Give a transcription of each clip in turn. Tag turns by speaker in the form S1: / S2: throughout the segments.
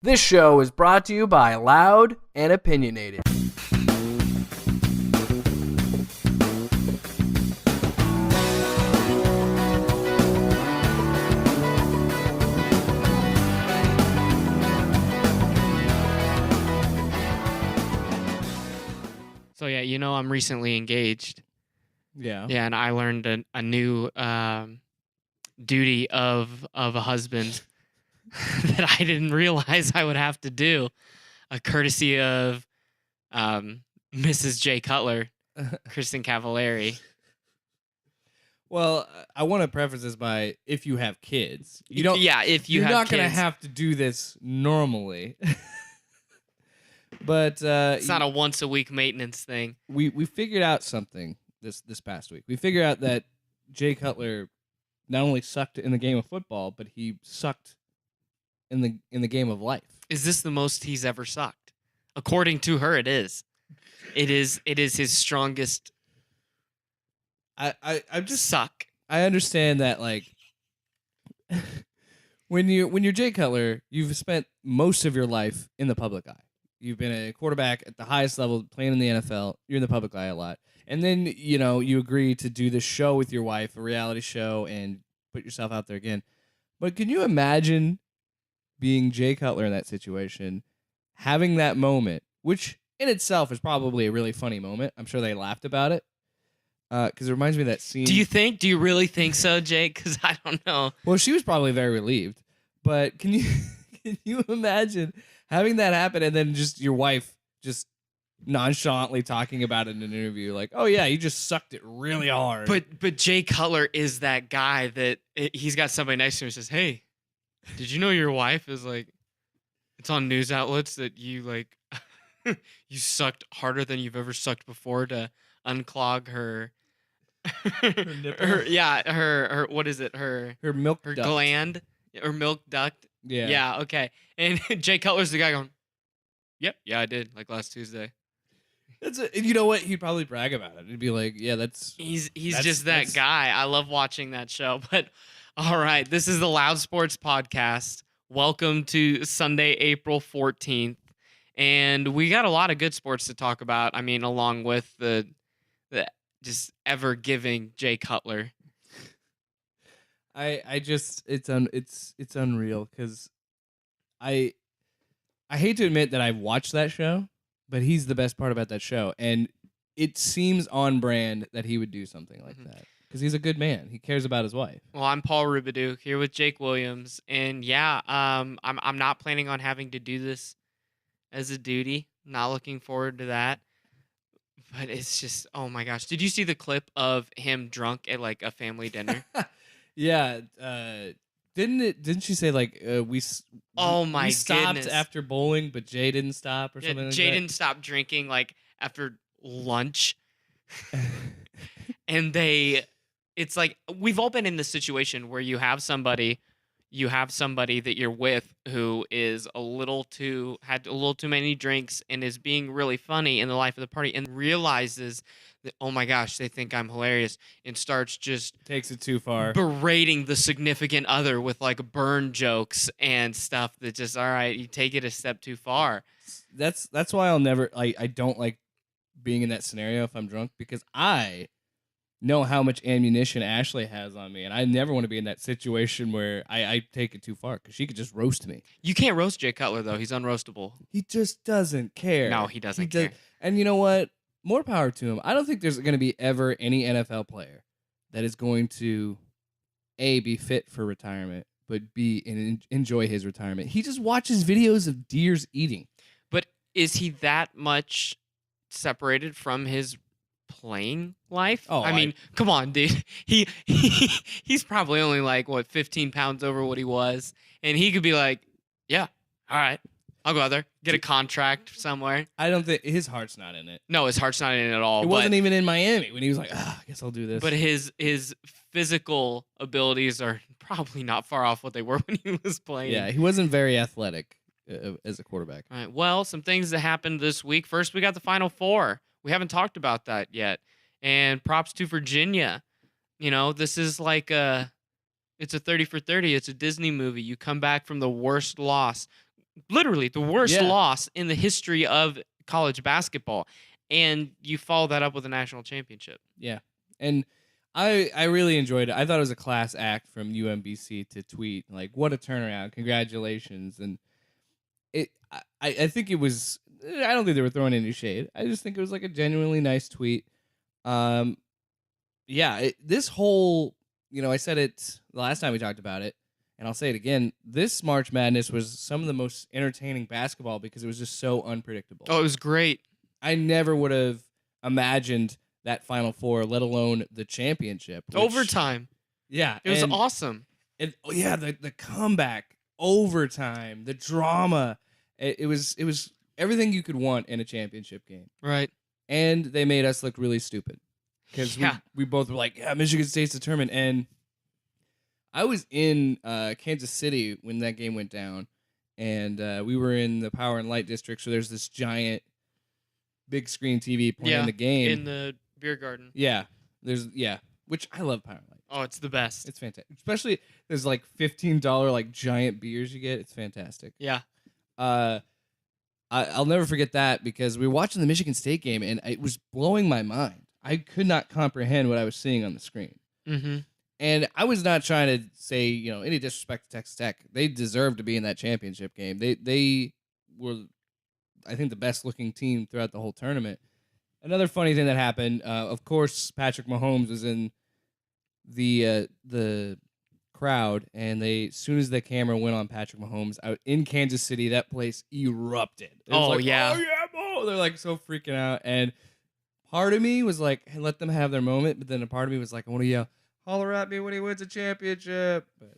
S1: This show is brought to you by Loud and Opinionated.
S2: So yeah, I'm recently engaged.
S3: Yeah.
S2: Yeah, and I learned a new duty of a husband that I didn't realize I would have to do, a courtesy of Mrs. Jay Cutler, Kristen Cavallari.
S3: Well, I want to preface this by if you have kids, you don't.
S2: Yeah, if you
S3: you're
S2: have
S3: not
S2: kids,
S3: gonna have to do this normally. But
S2: it's not a once a week maintenance thing.
S3: We figured out something this past week. We figured out that Jay Cutler not only sucked in the game of football, but he sucked in the game of life.
S2: Is this the most he's ever sucked? According to her, it is. It is his strongest.
S3: I just
S2: suck.
S3: I understand that, like, when you're Jay Cutler, you've spent most of your life in the public eye. You've been a quarterback at the highest level, playing in the NFL. You're in the public eye a lot. And then, you agree to do this show with your wife, a reality show, and put yourself out there again. But can you imagine being Jay Cutler in that situation, having that moment, which in itself is probably a really funny moment. I'm sure they laughed about it. Because it reminds me of that scene.
S2: Do you really think so, Jake? Because I don't know.
S3: Well, she was probably very relieved. But can you imagine having that happen and then just your wife just nonchalantly talking about it in an interview, like, "Oh yeah, you just sucked it really hard."
S2: But Jay Cutler is that guy that he's got somebody next to him who says, "Hey, did you know your wife is like, it's on news outlets that you like, you sucked harder than you've ever sucked before to unclog her." her what is it? Her
S3: milk duct.
S2: Gland or milk duct.
S3: Yeah.
S2: Okay. And Jay Cutler's the guy going, "Yep, yeah, I did, like last Tuesday."
S3: You know what? He'd probably brag about it. He'd be like, "Yeah,
S2: he's just that guy." I love watching that show. But all right, this is the Loud Sports Podcast. Welcome to Sunday, April 14th, and we got a lot of good sports to talk about. I mean, along with the just ever giving Jay Cutler.
S3: I just it's unreal because I hate to admit that I've watched that show, but he's the best part about that show, and it seems on brand that he would do something like that because he's a good man. He cares about his wife.
S2: Well, I'm Paul Rubidoux here with Jake Williams, and yeah, I'm not planning on having to do this as a duty. Not looking forward to that. But it's just, oh my gosh. Did you see the clip of him drunk at like a family dinner?
S3: Yeah. Didn't she say like we stopped
S2: goodness.
S3: after bowling, but Jay didn't stop or something like
S2: Jay
S3: that?
S2: didn't stop drinking like after lunch. And it's like we've all been in this situation where you have somebody that you're with who is had a little too many drinks and is being really funny in the life of the party and realizes that, oh my gosh, they think I'm hilarious, and starts just
S3: takes it too far,
S2: berating the significant other with like burn jokes and stuff that just, all right, you take it a step too far.
S3: That's why I don't like being in that scenario if I'm drunk, because I know how much ammunition Ashley has on me, and I never want to be in that situation where I take it too far, because she could just roast me.
S2: You can't roast Jay Cutler, though. He's unroastable.
S3: He just doesn't care.
S2: No, he doesn't care.
S3: And you know what? More power to him. I don't think there's going to be ever any NFL player that is going to, A, be fit for retirement, but B, enjoy his retirement. He just watches videos of deers eating.
S2: But is he that much separated from his playing life?
S3: Oh,
S2: I mean, come on, dude. He's probably only like 15 pounds over what he was, and he could be like, yeah, all right, I'll go out there, get a contract somewhere.
S3: I don't think his heart's not in it.
S2: No, his heart's not in it at all.
S3: It wasn't even in Miami when he was like, I guess I'll do this.
S2: But his physical abilities are probably not far off what they were when he was playing.
S3: Yeah, he wasn't very athletic as a quarterback.
S2: All right. Well, some things that happened this week. First, we got the Final Four. We haven't talked about that yet. And props to Virginia. This is like it's a 30 for 30. It's a Disney movie. You come back from the worst loss. literally the worst
S3: Yeah.
S2: loss in the history of college basketball, and you follow that up with a national championship.
S3: Yeah. And I really enjoyed it. I thought it was a class act from UMBC to tweet, like, what a turnaround. Congratulations. And I think it was, I don't think they were throwing any shade. I just think it was like a genuinely nice tweet. Yeah, this whole, I said it the last time we talked about it, and I'll say it again. This March Madness was some of the most entertaining basketball because it was just so unpredictable.
S2: Oh, it was great.
S3: I never would have imagined that Final Four, let alone the championship.
S2: Overtime.
S3: Yeah.
S2: It was awesome.
S3: And the comeback, overtime, the drama. It was everything you could want in a championship game.
S2: Right.
S3: And they made us look really stupid. Because we both were like, yeah, Michigan State's determined. And I was in Kansas City when that game went down. And we were in the Power and Light District. So there's this giant big screen TV playing the game.
S2: In the beer garden.
S3: Yeah. Which I love Power and Light.
S2: Oh, it's the best.
S3: It's fantastic. Especially there's like $15 like giant beers you get. It's fantastic.
S2: Yeah.
S3: I'll never forget that because we were watching the Michigan State game and it was blowing my mind. I could not comprehend what I was seeing on the screen.
S2: Mm-hmm.
S3: And I was not trying to say, any disrespect to Texas Tech. They deserved to be in that championship game. They were, I think, the best looking team throughout the whole tournament. Another funny thing that happened, of course, Patrick Mahomes was in the crowd, and as soon as the camera went on Patrick Mahomes out in Kansas City, that place erupted. It was like,
S2: yeah.
S3: Oh yeah, Mo! They're like so freaking out, and part of me was like, hey, let them have their moment, but then a part of me was like, I want to yell, holler at me when he wins a championship. But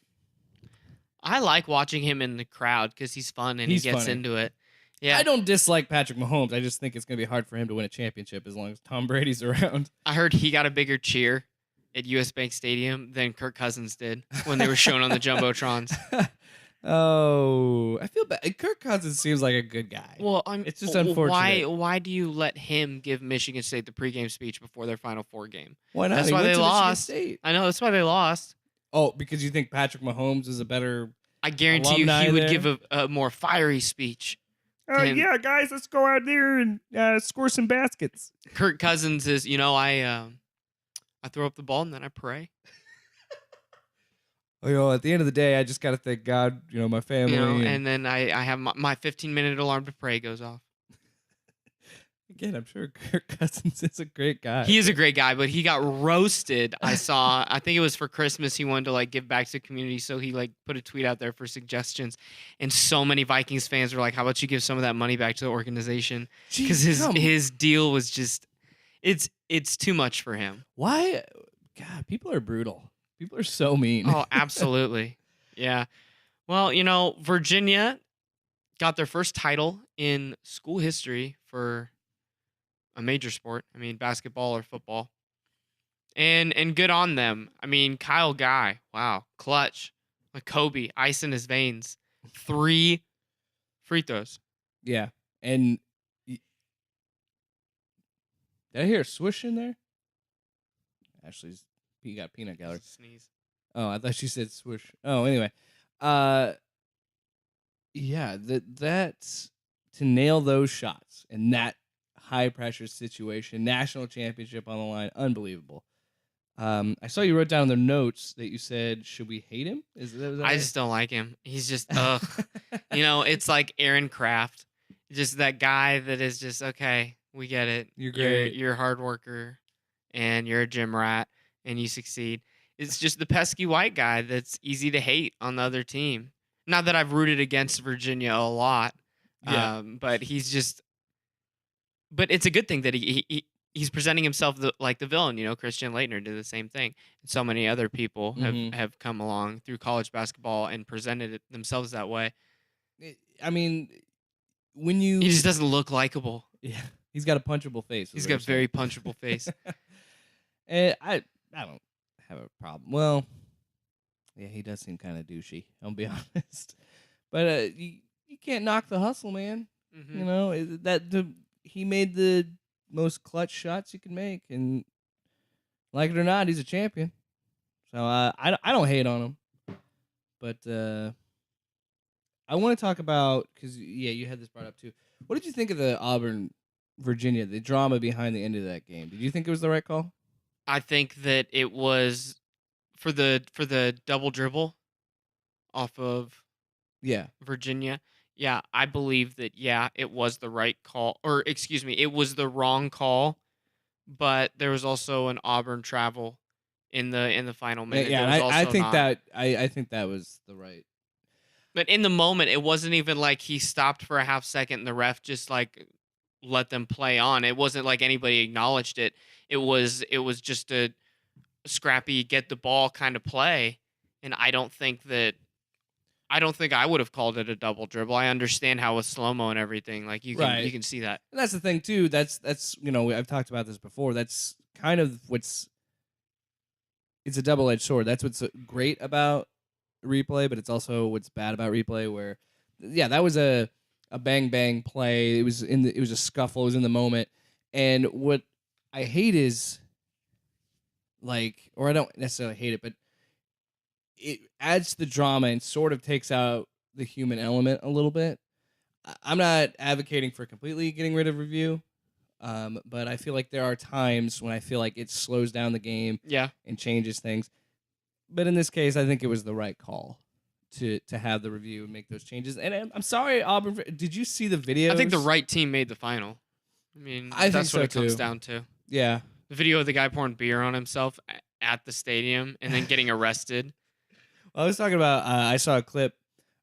S2: I like watching him in the crowd because he's fun and
S3: He's
S2: he gets
S3: funny.
S2: into it. Yeah,
S3: I don't dislike Patrick Mahomes. I just think it's going to be hard for him to win a championship as long as Tom Brady's around.
S2: I heard he got a bigger cheer at US Bank Stadium than Kirk Cousins did when they were shown on the Jumbotrons.
S3: Oh, I feel bad. Kirk Cousins seems like a good guy.
S2: Well,
S3: it's just unfortunate.
S2: Why do you let him give Michigan State the pregame speech before their Final Four game?
S3: Why not?
S2: That's
S3: He
S2: why
S3: went
S2: they
S3: to Michigan
S2: lost.
S3: State.
S2: I know that's why they lost.
S3: Oh, because you think Patrick Mahomes is a better...
S2: I guarantee you
S3: alumni
S2: he would
S3: there?
S2: give a more fiery speech. Him.
S3: Yeah, guys, let's go out there and score some baskets.
S2: Kirk Cousins is, I throw up the ball and then I pray.
S3: At the end of the day, I just got to thank God, my family.
S2: And then I have my 15-minute alarm to pray goes off.
S3: Again, I'm sure Kirk Cousins is a great guy.
S2: He is a great guy, but he got roasted. I think it was for Christmas. He wanted to give back to the community. So he put a tweet out there for suggestions. And so many Vikings fans were like, how about you give some of that money back to the organization? Because his deal was just, it's too much for him.
S3: Why? God, people are brutal. People are so mean.
S2: Oh, absolutely. Yeah. Well, Virginia got their first title in school history for a major sport. I mean, basketball or football. And good on them. I mean, Kyle Guy, wow, clutch. Like Kobe, ice in his veins. 3 free throws.
S3: Yeah. And did I hear a swoosh in there? Ashley's got peanut gallery.
S2: Sneeze.
S3: Oh, I thought she said swoosh. Oh, anyway. Yeah, that's to nail those shots in that high pressure situation, national championship on the line, unbelievable. I saw you wrote down in the notes that you said, should we hate him? Was that
S2: I just don't like him. He's just, ugh. It's like Aaron Kraft. Just that guy that is just, okay, we get it.
S3: You're great.
S2: You're a hard worker, and you're a gym rat, and you succeed. It's just the pesky white guy that's easy to hate on the other team. Not that I've rooted against Virginia a lot, but he's just. But it's a good thing that he's presenting himself like the villain. Christian Laettner did the same thing. And so many other people have come along through college basketball and presented themselves that way.
S3: I mean, when you...
S2: He just doesn't look likable.
S3: Yeah, he's got a punchable face.
S2: He's got a very punchable face.
S3: And I don't have a problem. Well, yeah, he does seem kind of douchey, I'll be honest. But you can't knock the hustle, man.
S2: Mm-hmm.
S3: He made the most clutch shots you can make, and like it or not, he's a champion. So I don't hate on him, but I want to talk about, because, you had this brought up too. What did you think of the Auburn-Virginia, the drama behind the end of that game? Did you think it was the right call?
S2: I think that it was for the double dribble off of
S3: Yeah.
S2: Virginia. Yeah, I believe that, it was the right call. Or, excuse me, it was the wrong call, but there was also an Auburn travel in the final minute.
S3: Yeah,
S2: There
S3: and
S2: was
S3: I
S2: also
S3: think
S2: not.
S3: that I think that was the right.
S2: But in the moment, it wasn't even like he stopped for a half second and the ref just like let them play on. It wasn't like anybody acknowledged it. It was just a scrappy get the ball kind of play. And I don't think I would have called it a double dribble. I understand how with slow-mo and everything, like you
S3: Right.
S2: can see that.
S3: And that's the thing too. That's I've talked about this before. That's kind of it's a double-edged sword. That's what's great about replay, but it's also what's bad about replay. Where, that was a bang bang play. It was it was a scuffle. It was in the moment, and what I hate is or I don't necessarily hate it, but it adds to the drama and sort of takes out the human element a little bit. I'm not advocating for completely getting rid of review, but I feel like there are times when I feel like it slows down the game and changes things. But in this case, I think it was the right call to have the review and make those changes. And I'm sorry, Auburn. Did you see the video?
S2: I think the right team made the final. I mean, that's what it comes down to.
S3: Yeah.
S2: The video of the guy pouring beer on himself at the stadium and then getting arrested.
S3: Well, I was talking about, I saw a clip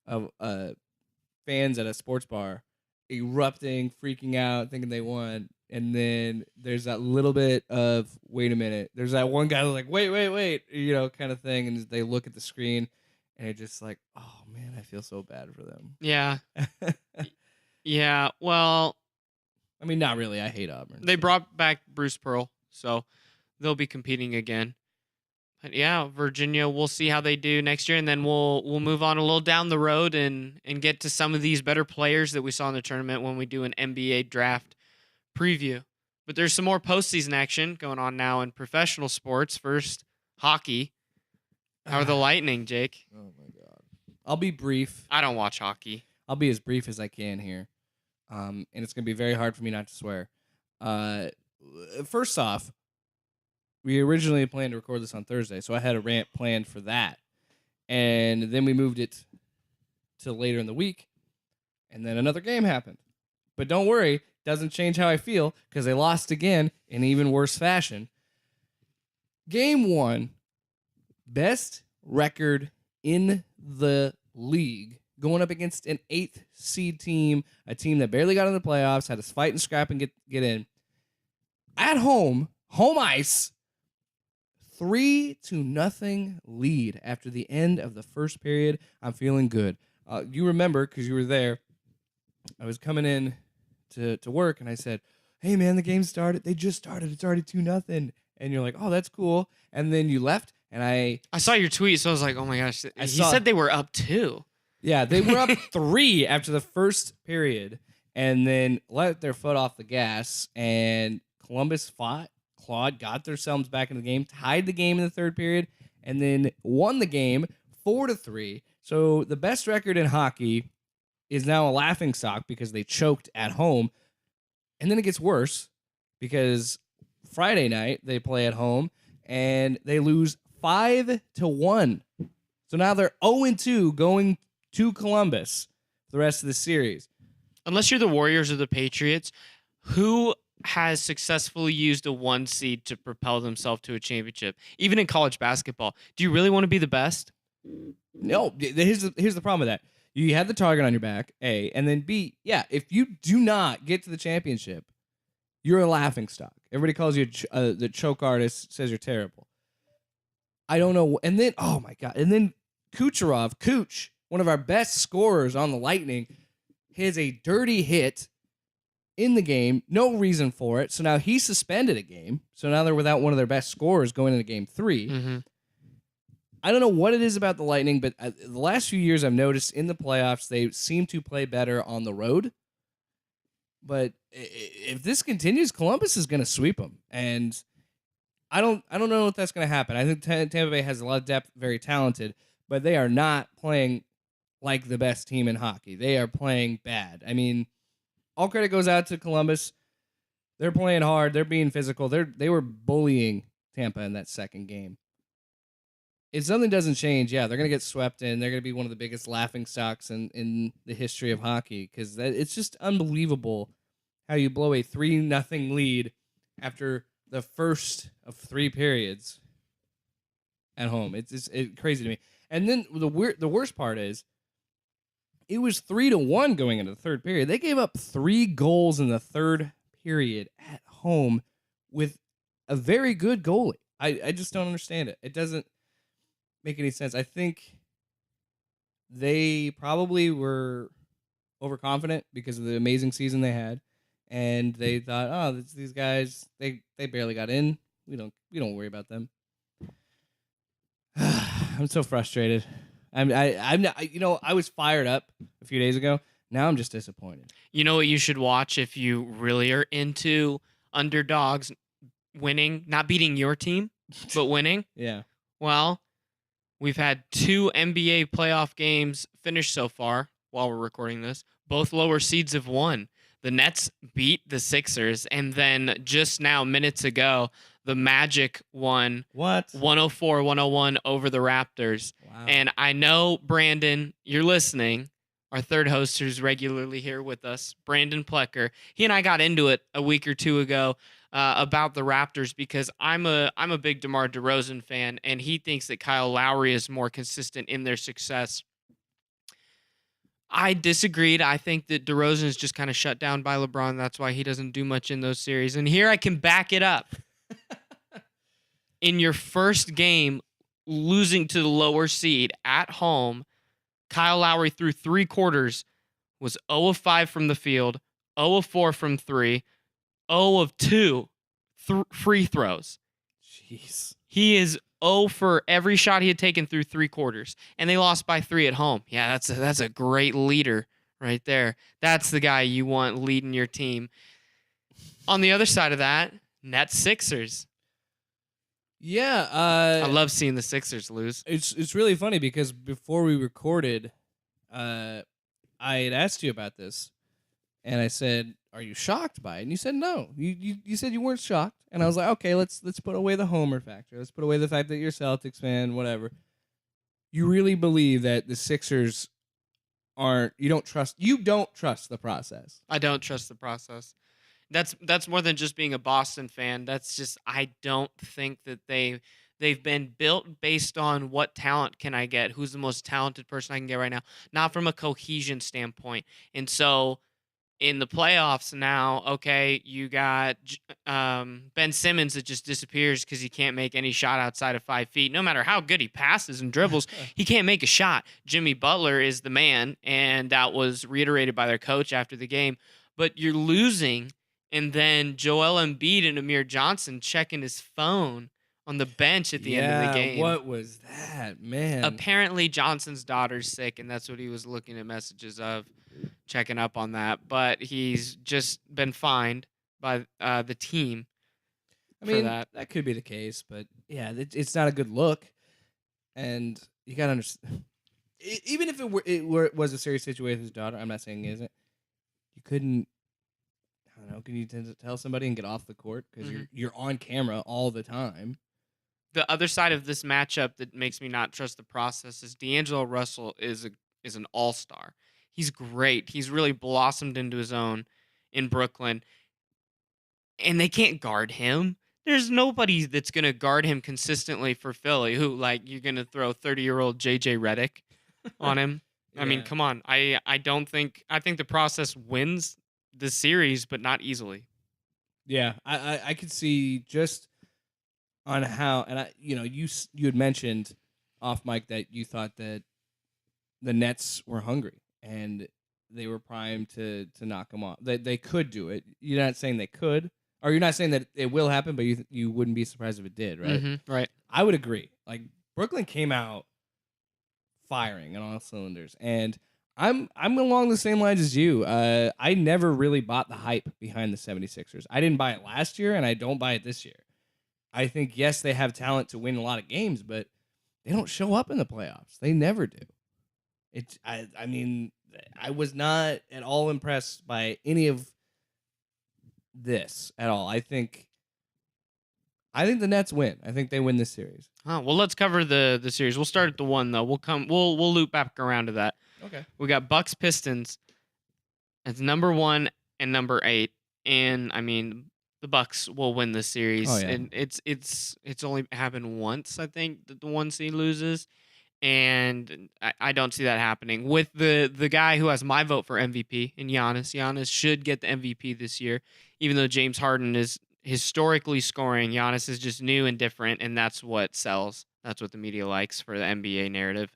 S3: of fans at a sports bar erupting, freaking out, thinking they won. And then there's that little bit of, wait a minute. There's that one guy who's like, wait, kind of thing. And they look at the screen and it's just like, oh, man, I feel so bad for them.
S2: Yeah. Yeah, well.
S3: I mean, not really. I hate Auburn.
S2: They brought back Bruce Pearl, so they'll be competing again. But yeah, Virginia, we'll see how they do next year, and then we'll move on a little down the road and get to some of these better players that we saw in the tournament when we do an NBA draft preview. But there's some more postseason action going on now in professional sports. First, hockey. How are the Lightning, Jake?
S3: Oh, my God. I'll be brief.
S2: I don't watch hockey.
S3: I'll be as brief as I can here. And it's going to be very hard for me not to swear. First off, we originally planned to record this on Thursday, so I had a rant planned for that. And then we moved it to later in the week, and then another game happened. But don't worry, doesn't change how I feel, because they lost again in even worse fashion. Game 1, best record in the league, going up against an 8th seed team, a team that barely got in the playoffs, had to fight and scrap and get in. At home ice, 3-0 lead after the end of the first period. I'm feeling good. You remember, because you were there, I was coming in to work, and I said, hey, man, the game started. They just started. It's already 2-0. And you're like, oh, that's cool. And then you left, and I
S2: saw your tweet, so I was like, oh, my gosh. He said they were up 2.
S3: Yeah, they were up 3 after the first period, and then let their foot off the gas, and Columbus fought, clawed, got themselves back in the game, tied the game in the third period, and then won the game 4-3. So the best record in hockey is now a laughingstock because they choked at home. And then it gets worse because Friday night they play at home and they lose 5-1. So now they're 0-2 going to Columbus for the rest of the series.
S2: Unless you're the Warriors or the Patriots, who has successfully used a 1 seed to propel themselves to a championship, even in college basketball? Do you really want to be the best?
S3: No, here's the problem with that. You have the target on your back, A, and then B, if you do not get to the championship, you're a laughingstock. Everybody calls you the choke artist, says you're terrible. I don't know. And then, oh my God. And then Kucherov, Cooch, one of our best scorers on the Lightning, hits a dirty hit in the game. No reason for it. So now he suspended a game. So now they're without one of their best scorers going into game 3.
S2: Mm-hmm.
S3: I don't know what it is about the Lightning, but the last few years I've noticed in the playoffs, they seem to play better on the road. But if this continues, Columbus is going to sweep them. And I don't know if that's going to happen. I think Tampa Bay has a lot of depth, very talented, but they are not playing like the best team in hockey. They are playing bad. I mean, all credit goes out to Columbus. They're playing hard. They're being physical. They were bullying Tampa in that second game. If something doesn't change, yeah, they're going to get swept in. They're going to be one of the biggest laughingstocks in the history of hockey because it's just unbelievable how you blow a 3-0 lead after the first of 3 periods at home. It's crazy to me. And then the worst part is it was 3-1 going into the third period. They gave up 3 goals in the third period at home with a very good goalie. I just don't understand it. It doesn't make any sense. I think they probably were overconfident because of the amazing season they had, and they thought, "Oh, these guys, they barely got in. We don't worry about them." I'm so frustrated. I'm not, I was fired up a few days ago. Now I'm just disappointed.
S2: You know what you should watch if you really are into underdogs winning, not beating your team, but winning?
S3: Yeah.
S2: Well, we've had 2 NBA playoff games finished so far while we're recording this. Both lower seeds have won. The Nets beat the Sixers, and then just now, minutes ago, the Magic won 104-101 over the Raptors.
S3: Wow.
S2: And I know, Brandon, you're listening. Our third host who's regularly here with us, Brandon Plecker. He and I got into it a week or 2 ago about the Raptors because I'm a big DeMar DeRozan fan, and he thinks that Kyle Lowry is more consistent in their success. I disagreed. I think that DeRozan is just kind of shut down by LeBron. That's why he doesn't do much in those series. And here I can back it up. In your first game, losing to the lower seed at home, Kyle Lowry through 3 quarters was 0 of 5 from the field, 0 of 4 from 3, 0 of 2 free throws.
S3: Jeez.
S2: He is 0 for every shot he had taken through 3 quarters, and they lost by 3 at home. Yeah, that's a great leader right there. That's the guy you want leading your team. On the other side of that, Nets Sixers.
S3: Yeah,
S2: I love seeing the Sixers lose.
S3: It's really funny because before we recorded, I had asked you about this, and I said, "Are you shocked by it?" And you said no. You said you weren't shocked, and I was like, "Okay, let's put away the homer factor. Let's put away the fact that you're a Celtics fan, whatever." You really believe that the Sixers you don't trust the process.
S2: I don't trust the process. That's more than just being a Boston fan. That's just I don't think that they've been built based on what talent can I get, who's the most talented person I can get right now, not from a cohesion standpoint. And so in the playoffs now, okay, you got Ben Simmons that just disappears because he can't make any shot outside of 5 feet. No matter how good he passes and dribbles, he can't make a shot. Jimmy Butler is the man, and that was reiterated by their coach after the game. But you're losing. And then Joel Embiid and Amir Johnson checking his phone on the bench at the end of the game.
S3: What was that, man?
S2: Apparently Johnson's daughter's sick, and that's what he was looking at messages of, checking up on that. But he's just been fined by the team for that.
S3: That could be the case, but yeah, it's not a good look. And you got to understand, even if it was a serious situation with his daughter, I'm not saying it isn't, you couldn't, I don't know, can you tell somebody and get off the court? Because you're on camera all the time.
S2: The other side of this matchup that makes me not trust the process is D'Angelo Russell is an all-star. He's great. He's really blossomed into his own in Brooklyn. And they can't guard him. There's nobody that's going to guard him consistently for Philly. Who, like, you're going to throw 30-year-old JJ Redick on him? I mean, come on. I think the process wins the series, but not easily.
S3: Yeah, I could see just on how, and you had mentioned off mic that you thought that the Nets were hungry and they were primed to knock them off. They could do it. You're not saying they could, or you're not saying that it will happen, but you wouldn't be surprised if it did, right?
S2: Mm-hmm, right.
S3: I would agree. Like, Brooklyn came out firing on all cylinders, and I'm along the same lines as you. I never really bought the hype behind the 76ers. I didn't buy it last year, and I don't buy it this year. I think, yes, they have talent to win a lot of games, but they don't show up in the playoffs. They never do. I mean, I was not at all impressed by any of this at all. I think the Nets win. I think they win this series.
S2: Oh, well, let's cover the series. We'll start at the one though. We'll loop back around to that.
S3: Okay.
S2: We got Bucks Pistons. It's number 1 and number 8, and I mean the Bucks will win the series.
S3: Oh, yeah.
S2: And it's only happened once, I think, that the 1 seed loses, and I don't see that happening with the guy who has my vote for MVP and Giannis. Giannis should get the MVP this year, even though James Harden is historically scoring. Giannis is just new and different, and that's what sells. That's what the media likes for the NBA narrative,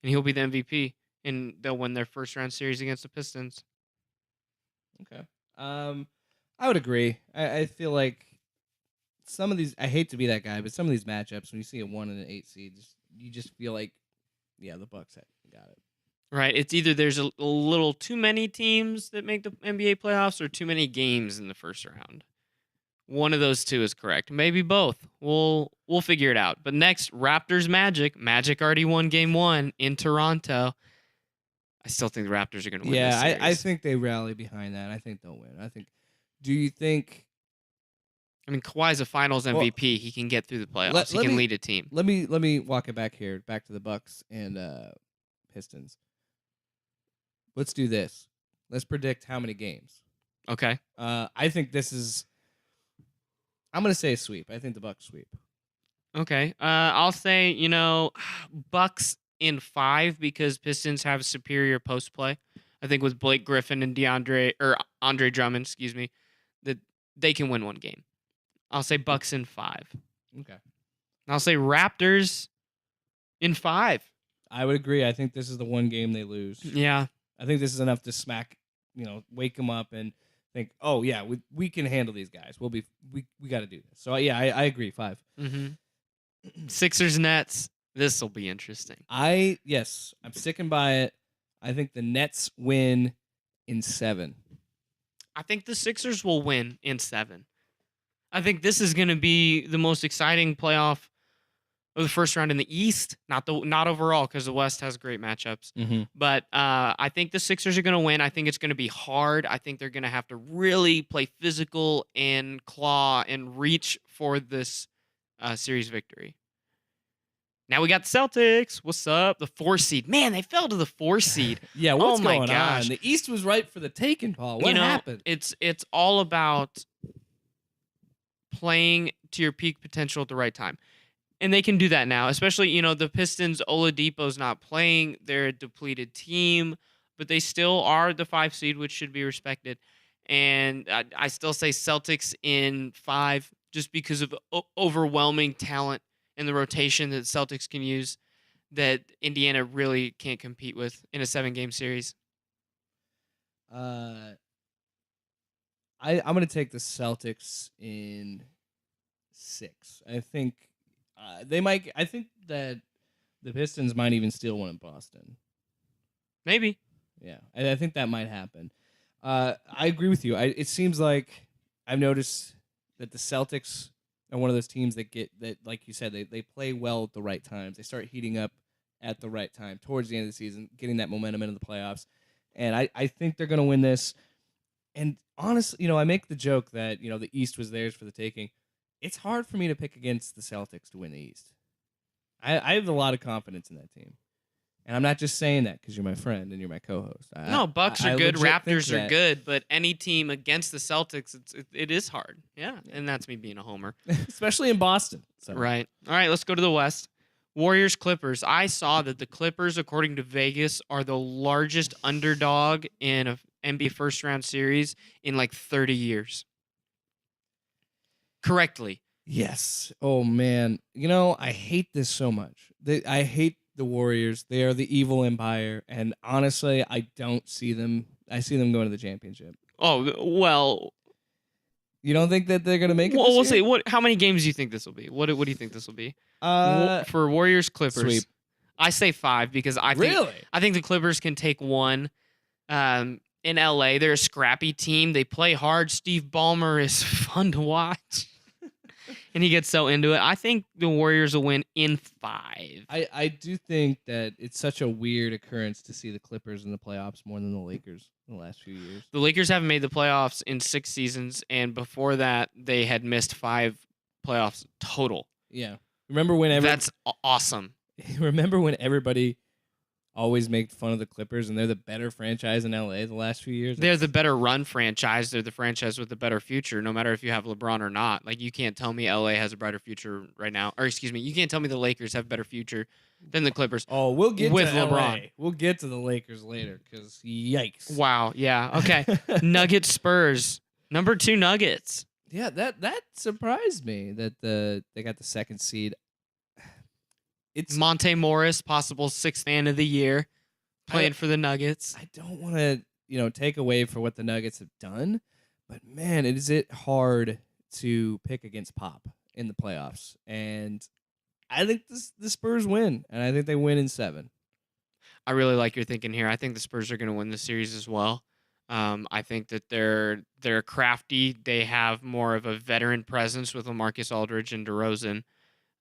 S2: and he'll be the MVP, and they'll win their first round series against the Pistons.
S3: Okay. I would agree. I feel like some of these, I hate to be that guy, but some of these matchups, when you see a 1 and an 8 seed, you just feel like, yeah, the Bucks got it.
S2: Right. It's either there's a little too many teams that make the NBA playoffs or too many games in the first round. One of those two is correct. Maybe both. We'll figure it out. But next, Raptors Magic. Magic already won game 1 in Toronto. I still think the Raptors are going to win this series.
S3: I think they rally behind that. I think they'll win. Do you think?
S2: I mean, Kawhi's a Finals MVP. He can get through the playoffs. He can lead a team.
S3: Let me walk it back here, back to the Bucks and Pistons. Let's do this. Let's predict how many games.
S2: Okay.
S3: I think this is. I'm gonna say a sweep. I think the Bucks sweep.
S2: Okay. I'll say Bucks in 5 because Pistons have superior post play. I think with Blake Griffin and Andre Drummond, that they can win one game. I'll say Bucks in 5.
S3: Okay.
S2: I'll say Raptors in 5.
S3: I would agree. I think this is the one game they lose.
S2: Yeah.
S3: I think this is enough to wake them up and think, oh yeah, we can handle these guys. We got to do this. So yeah, I agree. 5.
S2: Mm-hmm. Sixers Nets. This will be interesting.
S3: I'm sticking by it. I think the Nets win in 7.
S2: I think the Sixers will win in 7. I think this is going to be the most exciting playoff of the first round in the East. Not overall, because the West has great matchups.
S3: Mm-hmm.
S2: But I think the Sixers are going to win. I think it's going to be hard. I think they're going to have to really play physical and claw and reach for this series victory. Now we got the Celtics. What's up? The 4 seed. Man, they fell to the 4 seed.
S3: Yeah, what's
S2: my
S3: going
S2: gosh.
S3: on? The East was ripe for the taking, Paul. What happened?
S2: It's all about playing to your peak potential at the right time. And they can do that now, especially, the Pistons, Oladipo's not playing. They're a depleted team, but they still are the 5 seed, which should be respected. And I still say Celtics in 5 just because of overwhelming talent in the rotation that Celtics can use that Indiana really can't compete with in a 7-game series.
S3: I'm going to take the Celtics in 6. I think they might. I think that the Pistons might even steal one in Boston.
S2: Maybe.
S3: Yeah, I think that might happen. I agree with you. It seems like I've noticed that the Celtics are one of those teams that like you said, they play well at the right times. They start heating up at the right time towards the end of the season, getting that momentum into the playoffs. And I think they're going to win this. And honestly, I make the joke that, the East was theirs for the taking. It's hard for me to pick against the Celtics to win the East. I have a lot of confidence in that team. And I'm not just saying that because you're my friend and you're my co-host.
S2: No, Bucks are good, Raptors are good, but any team against the Celtics, it is hard. Yeah, and that's me being a homer.
S3: Especially in Boston. So.
S2: Right. All right, let's go to the West. Warriors, Clippers. I saw that the Clippers, according to Vegas, are the largest underdog in an NBA first-round series in like 30 years. Correctly.
S3: Yes. Oh, man. I hate this so much. I hate the Warriors. They are the evil empire, and honestly, I don't see them. I see them going to the championship.
S2: Oh, well.
S3: You don't think that they're going to make it?
S2: Well, we'll see. How many games do you think this will be? What do you think this will be? For Warriors, Clippers.
S3: Sweep.
S2: I say 5 because I think the Clippers can take 1. In LA, they're a scrappy team. They play hard. Steve Ballmer is fun to watch. and he gets so into it. I think the Warriors will win in 5.
S3: I do think that it's such a weird occurrence to see the Clippers in the playoffs more than the Lakers in the last few years.
S2: The Lakers haven't made the playoffs in 6 seasons, and before that, they had missed 5 playoffs total.
S3: Yeah. Remember when
S2: That's awesome.
S3: Remember when everybody always made fun of the Clippers and they're the better franchise in LA the last few years?
S2: They're the better run franchise. They're the franchise with the better future, no matter if you have LeBron or not. Like, you can't tell me LA has a brighter future right now. Or, excuse me, you can't tell me the Lakers have a better future than the Clippers.
S3: Oh, we'll get
S2: with
S3: to
S2: LeBron.
S3: LA. We'll get to the Lakers later because yikes.
S2: Wow. Yeah. Okay. Nuggets Spurs. Number 2 Nuggets.
S3: Yeah, that surprised me that they got the 2nd seed. It's
S2: Monte Morris, possible 6th man of the year, playing for the Nuggets.
S3: I don't want to, take away for what the Nuggets have done, but man, is it hard to pick against Pop in the playoffs. And I think the Spurs win, and I think they win in 7.
S2: I really like your thinking here. I think the Spurs are going to win the series as well. I think that they're crafty. They have more of a veteran presence with LaMarcus Aldridge and DeRozan.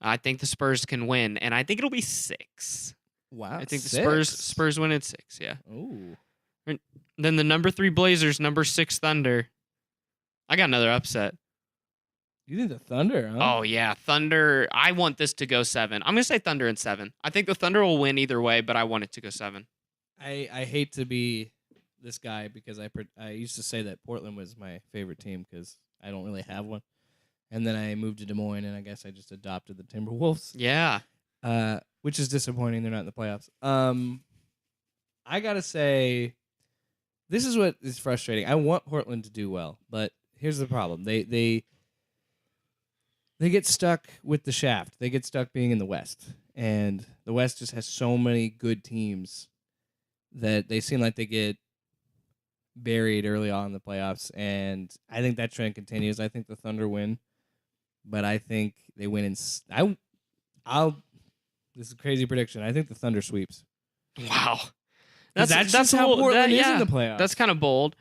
S2: I think the Spurs can win, and I think it'll be 6.
S3: Wow.
S2: I think
S3: 6?
S2: the Spurs win at 6, yeah.
S3: Ooh.
S2: Then the number 3 Blazers, number 6 Thunder. I got another upset.
S3: You think the Thunder, huh?
S2: Oh, yeah, Thunder. I want this to go 7. I'm going to say Thunder in 7. I think the Thunder will win either way, but I want it to go 7.
S3: I hate to be this guy because I used to say that Portland was my favorite team because I don't really have one. And then I moved to Des Moines, and I guess I just adopted the Timberwolves.
S2: Yeah.
S3: Which is disappointing. They're not in the playoffs. I got to say, this is what is frustrating. I want Portland to do well, but here's the problem. They get stuck with the shaft. They get stuck being in the West. And the West just has so many good teams that they seem like they get buried early on in the playoffs. And I think that trend continues. I think the Thunder win. But I think they win in. This is a crazy prediction. I think the Thunder sweeps.
S2: Wow.
S3: That's just how Portland is in the playoffs.
S2: That's kind of bold.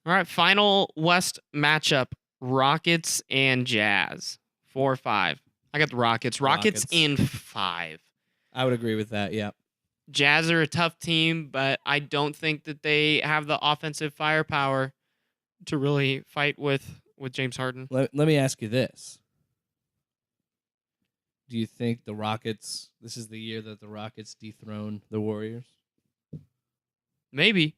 S2: All right, final West matchup: Rockets and Jazz. 4-5. I got the Rockets. Rockets in 5.
S3: I would agree with that. Yeah.
S2: Jazz are a tough team, but I don't think that they have the offensive firepower to really fight with James Harden.
S3: Let me ask you this. Do you think the Rockets, this is the year that the Rockets dethrone the Warriors?
S2: Maybe.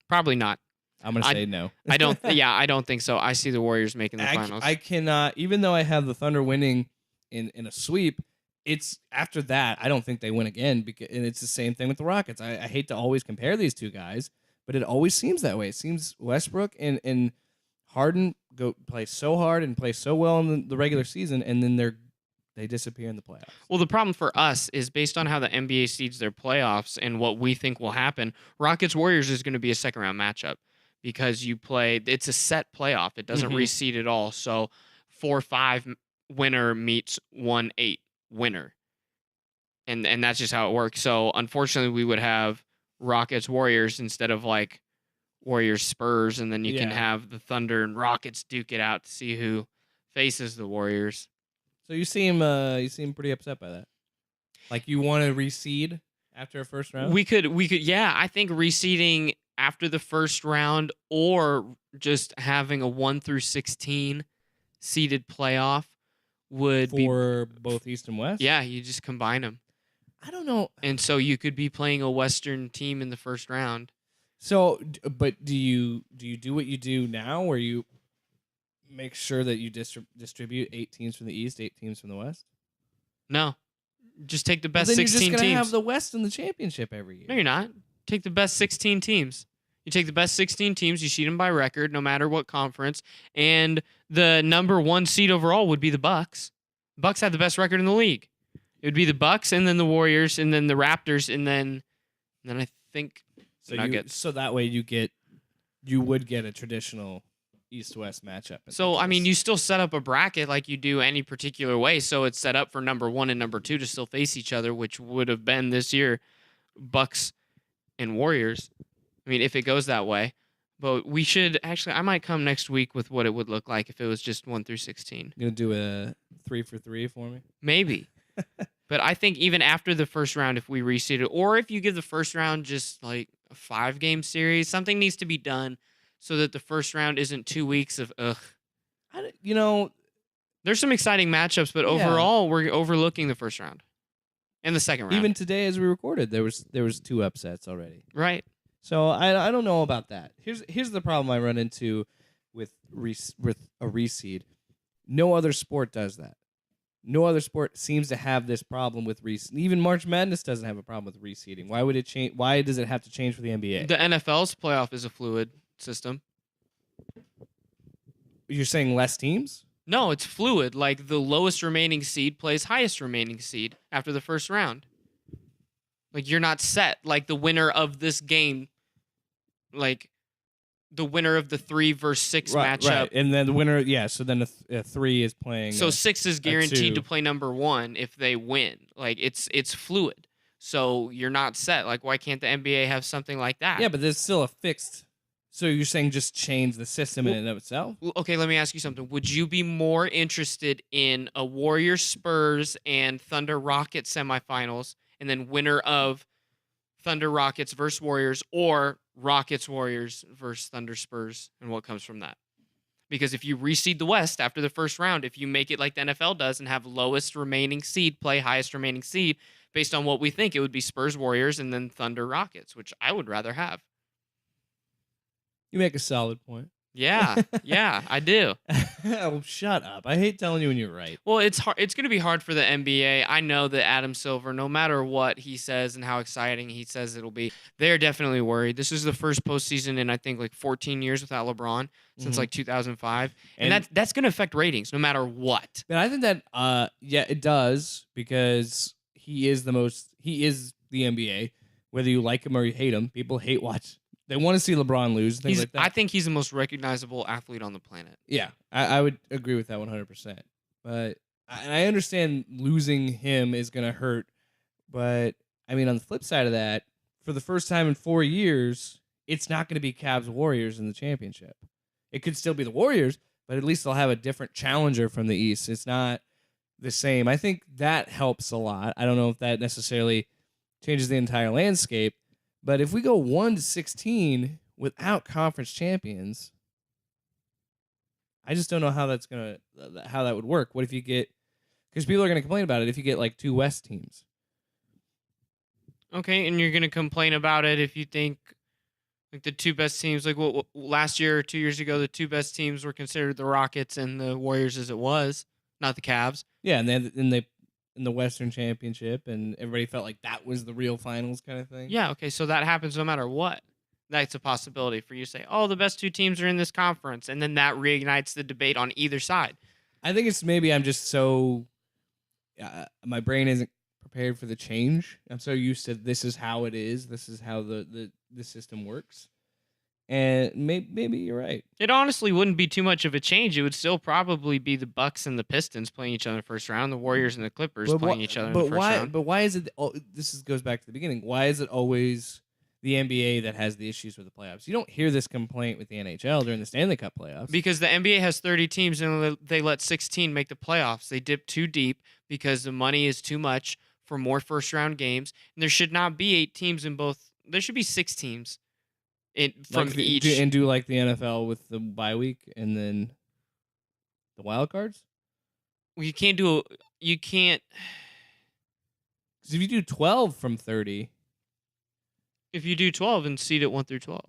S2: Probably not.
S3: I'm going to say no.
S2: I don't think so. I see the Warriors making the finals.
S3: I cannot, even though I have the Thunder winning in a sweep, it's after that, I don't think they win again. And it's the same thing with the Rockets. I hate to always compare these two guys, but it always seems that way. It seems Westbrook and Harden play so hard and play so well in the regular season, and then they disappear in the playoffs.
S2: Well, the problem for us is based on how the NBA seeds their playoffs and what we think will happen, Rockets-Warriors is going to be a second-round matchup because it's a set playoff. It doesn't reseed at all. So 4-5 winner meets 1-8 winner. And that's just how it works. So unfortunately, we would have Rockets-Warriors instead of like Warriors-Spurs, and then you can have the Thunder and Rockets duke it out to see who faces the Warriors.
S3: So you seem pretty upset by that. Like you want to reseed after a first round?
S2: We could yeah, I think reseeding after the first round or just having a 1 through 16 seeded playoff would be
S3: for both East and West?
S2: Yeah, you just combine them.
S3: I don't know.
S2: And so you could be playing a Western team in the first round.
S3: So but do you do what you do now where you make sure that you distribute 8 teams from the East, 8 teams from the West?
S2: No. Just take the best
S3: then
S2: 16
S3: you're just
S2: teams.
S3: Gonna have the West in the championship every year.
S2: No, you're not. Take the best 16 teams. You take the best 16 teams, you seed them by record, no matter what conference, and the number 1 seed overall would be the Bucks. Bucks have the best record in the league. It would be the Bucks, and then the Warriors, and then the Raptors, and then I think Nuggets.
S3: So that way you would get a traditional East-West matchup.
S2: So, I mean, you still set up a bracket like you do any particular way. So it's set up for number 1 and number 2 to still face each other, which would have been this year Bucks and Warriors. I mean, if it goes that way. But we should actually, I might come next week with what it would look like if it was just 1 through 16.
S3: You're going to do a 3 for 3 for me.
S2: Maybe. But I think even after the first round, if we reseed it, or if you give the first round just like a 5-game series, something needs to be done so that the first round isn't 2 weeks of ugh. There's some exciting matchups, but overall, we're overlooking the first round and the second round.
S3: Even today, as we recorded, there was 2 upsets already.
S2: Right.
S3: So I don't know about that. Here's the problem I run into with a reseed. No other sport does that. No other sport seems to have this problem with reseeding. Even March Madness doesn't have a problem with reseeding. Why would it change? Why does it have to change for the NBA?
S2: The NFL's playoff is a fluid system.
S3: You're saying less teams?
S2: No, it's fluid. Like the lowest remaining seed plays highest remaining seed after the first round. Like you're not set. Like the winner of this game, like the winner of the 3 versus 6 matchup.
S3: Right. And then the winner, so then a 3 is playing.
S2: So 6 is guaranteed to play number 1 if they win. Like it's fluid. So you're not set. Like why can't the NBA have something like that?
S3: Yeah, but there's still a fixed. So you're saying just change the system in and of itself?
S2: Okay, let me ask you something. Would you be more interested in a Warriors Spurs and Thunder Rockets semifinals and then winner of Thunder Rockets versus Warriors, or Rockets Warriors versus Thunder Spurs, and what comes from that? Because if you reseed the West after the first round, if you make it like the NFL does and have lowest remaining seed play highest remaining seed, based on what we think, it would be Spurs Warriors and then Thunder Rockets, which I would rather have.
S3: You make a solid point.
S2: Yeah, I do.
S3: Oh, shut up. I hate telling you when you're right.
S2: Well, it's hard. It's going to be hard for the NBA. I know that Adam Silver, no matter what he says and how exciting he says it'll be, they're definitely worried. This is the first postseason in, I think, like 14 years without LeBron since like 2005. And that's going to affect ratings no matter what.
S3: And I think that, it does, because he is the NBA. Whether you like him or you hate him, people hate watch. They want to see LeBron lose, things like that.
S2: I think he's the most recognizable athlete on the planet.
S3: Yeah, I would agree with that 100%. But I understand losing him is going to hurt. But, I mean, on the flip side of that, for the first time in 4 years, it's not going to be Cavs Warriors in the championship. It could still be the Warriors, but at least they'll have a different challenger from the East. It's not the same. I think that helps a lot. I don't know if that necessarily changes the entire landscape. But if we go 1-16 without conference champions, I just don't know how that would work. What if you get, because people are going to complain about it if you get like 2 West teams.
S2: Okay, and you're going to complain about it if you think like the 2 best teams, like last year or 2 years ago, the 2 best teams were considered the Rockets and the Warriors as it was, not the Cavs.
S3: Yeah, and then they in the Western Championship, and everybody felt like that was the real finals kind of thing.
S2: Yeah, okay, so that happens no matter what. That's a possibility for you to say, oh, the best 2 teams are in this conference, and then that reignites the debate on either side.
S3: I think it's maybe I'm just so... my brain isn't prepared for the change. I'm so used to this is how it is. This is how the system works. And maybe you're right.
S2: It honestly wouldn't be too much of a change. It would still probably be the Bucks and the Pistons playing each other in the first round, the Warriors and the Clippers playing each other in the first round.
S3: But why is it? Goes back to the beginning. Why is it always the NBA that has the issues with the playoffs? You don't hear this complaint with the NHL during the Stanley Cup playoffs.
S2: Because the NBA has 30 teams and they let 16 make the playoffs. They dip too deep because the money is too much for more first round games. And there should not be 8 teams in both. There should be 6 teams. From each.
S3: And do like the NFL with the bye week and then the wild cards?
S2: Well, you can't. Because
S3: if you do 12 from 30.
S2: If you do 12 and seed it 1 through 12.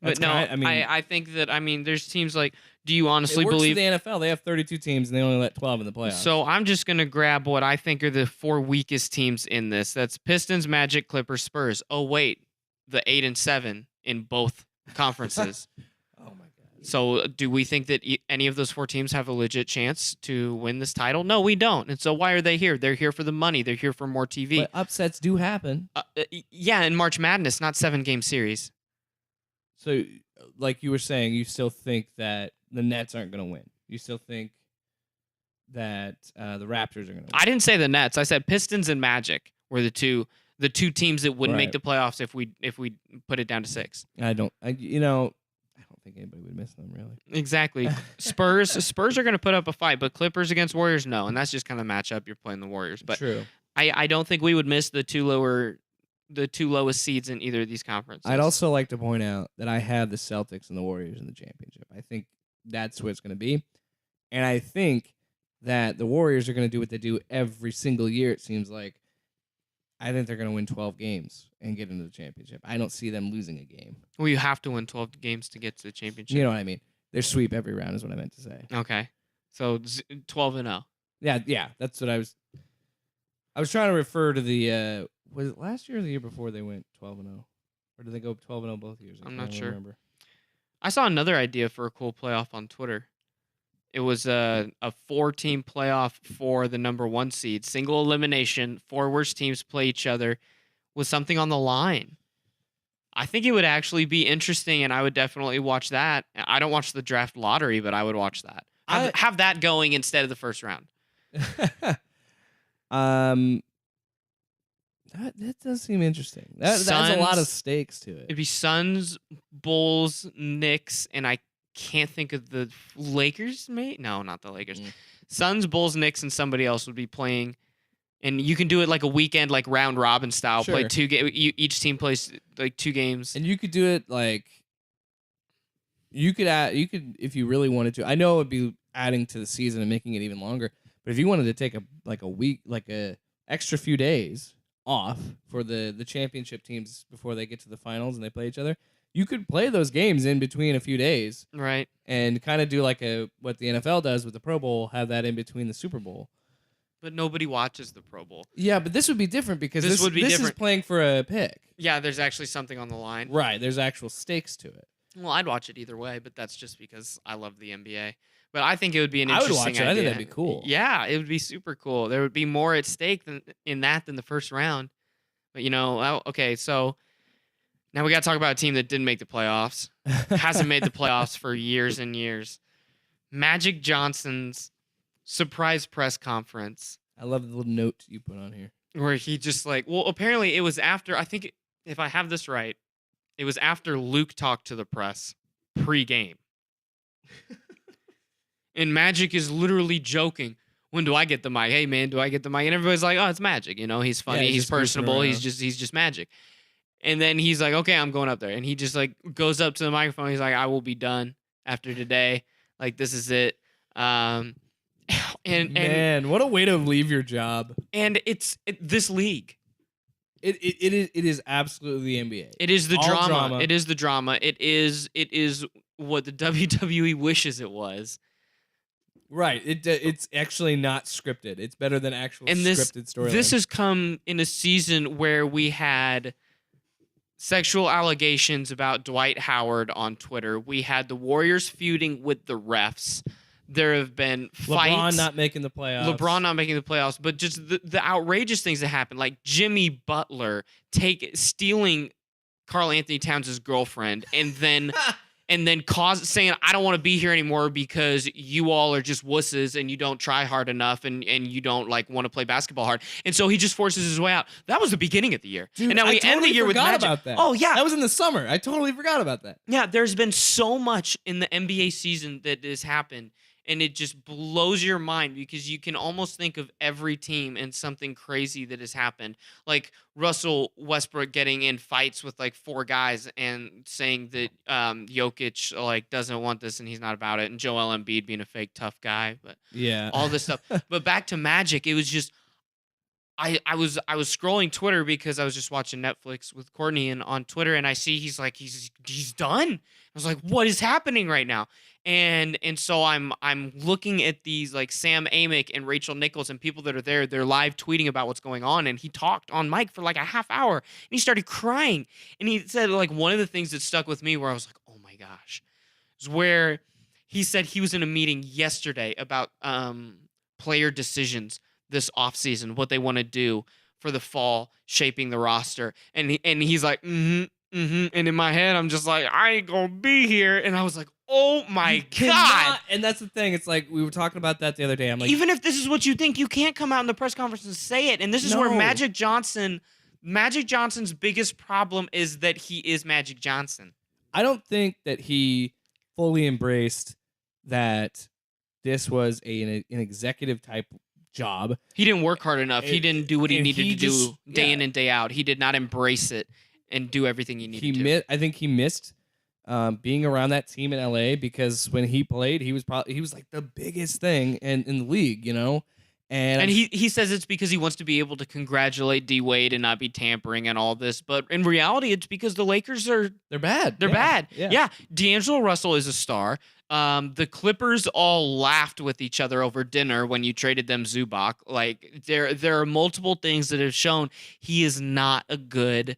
S2: But no, I think that, there's teams like, do you honestly believe.
S3: The NFL, they have 32 teams and they only let 12 in the playoffs.
S2: So I'm just going to grab what I think are the 4 weakest teams in this. That's Pistons, Magic, Clippers, Spurs. Oh, wait. The 8 and 7 in both conferences.
S3: Oh my God.
S2: So do we think that any of those 4 teams have a legit chance to win this title? No, we don't. And so why are they here? They're here for the money. They're here for more TV.
S3: But upsets do happen.
S2: Yeah, in March Madness, not 7-game series.
S3: So like you were saying, you still think that the Nets aren't going to win. You still think that the Raptors are going to win.
S2: I didn't say the Nets. I said Pistons and Magic were the two teams that wouldn't make the playoffs if we put it down to 6.
S3: I don't think anybody would miss them really.
S2: Exactly. Spurs are going to put up a fight, but Clippers against Warriors, no. And that's just kind of matchup. You're playing the Warriors. But
S3: True.
S2: I don't think we would miss the two lowest seeds in either of these conferences.
S3: I'd also like to point out that I have the Celtics and the Warriors in the championship. I think that's what it's going to be. And I think that the Warriors are going to do what they do every single year, it seems like. I think they're going to win 12 games and get into the championship. I don't see them losing a game.
S2: Well, you have to win 12 games to get to the championship.
S3: You know what I mean? They sweep every round is what I meant to say.
S2: Okay. So 12-0.
S3: Yeah, that's what I was trying to refer to the was it last year or the year before they went 12-0? Or did they go 12-0 both years?
S2: I'm not sure.
S3: Remember.
S2: I saw another idea for a cool playoff on Twitter. It was a 4-team playoff for the number 1 seed. Single elimination. 4 worst teams play each other with something on the line. I think it would actually be interesting, and I would definitely watch that. I don't watch the draft lottery, but I would watch that. Have that going instead of the first round.
S3: That does seem interesting. That's a lot of stakes to it.
S2: It'd be Suns, Bulls, Knicks, and I can't think of the Lakers, mate. No, not the Lakers. Suns, Bulls, Knicks, and somebody else would be playing, and you can do it like a weekend, like round robin style.
S3: Sure.
S2: Play 2 games. Each team plays like 2 games,
S3: and you could do it like you could if you really wanted to. I know it would be adding to the season and making it even longer, but if you wanted to take a week, like a extra few days off for the championship teams before they get to the finals and they play each other. You could play those games in between a few days,
S2: right? And
S3: kind of do like what the NFL does with the Pro Bowl, have that in between the Super Bowl.
S2: But nobody watches the Pro Bowl.
S3: Yeah, but this would be different because this is playing for a pick.
S2: Yeah, there's actually something on the line.
S3: Right, there's actual stakes to it.
S2: Well, I'd watch it either way, but that's just because I love the NBA. But I think it would be an interesting
S3: I would watch it.
S2: idea.
S3: I think that'd be cool.
S2: Yeah, it would be super cool. There would be more at stake than the first round. But okay, so now we got to talk about a team that didn't make the playoffs. Hasn't made the playoffs for years and years. Magic Johnson's surprise press conference.
S3: I love the little note you put on here.
S2: Where he just apparently it was after, I think, if I have this right, it was after Luke talked to the press pre-game. And Magic is literally joking. When do I get the mic? Hey, man, do I get the mic? And everybody's like, oh, it's Magic. He's funny. He's personable. He's just Magic. And then he's like, okay, I'm going up there. And he just goes up to the microphone. He's like, I will be done after today. This is it. And
S3: what a way to leave your job.
S2: And this league.
S3: It is absolutely the NBA.
S2: It is the drama. It is the drama. It is what the WWE wishes it was.
S3: Right. It's actually not scripted. It's better than actual scripted storyline.
S2: This has come in a season where we had sexual allegations about Dwight Howard on Twitter. We had the Warriors feuding with the refs. There have been fights.
S3: LeBron not making the playoffs. But just the outrageous things that happened, like Jimmy Butler stealing Karl Anthony Towns' girlfriend, and then saying, I don't want to be here anymore because you all are just wusses and you don't try hard enough and you don't want to play basketball hard. And so he just forces his way out. That was the beginning of the year. Dude,
S2: and now we end the year with Magic.
S3: About that.
S2: Oh, yeah.
S3: That was in the summer. I totally forgot about that.
S2: Yeah, there's been so much in the NBA season that has happened. And it just blows your mind because you can almost think of every team and something crazy that has happened. Like Russell Westbrook getting in fights with 4 guys and saying that Jokic doesn't want this and he's not about it. And Joel Embiid being a fake tough guy. But
S3: yeah,
S2: all this stuff. But back to Magic, it was just I was scrolling Twitter because I was just watching Netflix with Courtney and on Twitter, and I see he's done. I was like, what is happening right now? And so I'm looking at these Sam Amick and Rachel Nichols and people that are there. They're live tweeting about what's going on, and he talked on mic for a half hour, and he started crying. And he said one of the things that stuck with me where I was like, oh my gosh, is where he said he was in a meeting yesterday about player decisions this offseason, what they want to do for the fall, shaping the roster. And he's like, and in my head, I'm just like, I ain't gonna be here. And I was like, oh my God.
S3: And that's the thing. It's we were talking about that the other day. I'm like,
S2: even if this is what you think, you can't come out in the press conference and say it. And this is where Magic Johnson's biggest problem is that he is Magic Johnson.
S3: I don't think that he fully embraced that this was an executive type job.
S2: He didn't work hard enough. He didn't do what he needed to do day in and day out. He did not embrace it and do everything he needed to.
S3: I think he missed being around that team in LA, because when he played, he was like the biggest thing in the league, And
S2: he says it's because he wants to be able to congratulate D Wade and not be tampering and all this. But in reality, it's because the Lakers they're
S3: bad.
S2: They're bad.
S3: Yeah.
S2: Yeah. D'Angelo Russell is a star. The Clippers all laughed with each other over dinner when you traded them Zubac. Like there are multiple things that have shown he is not a good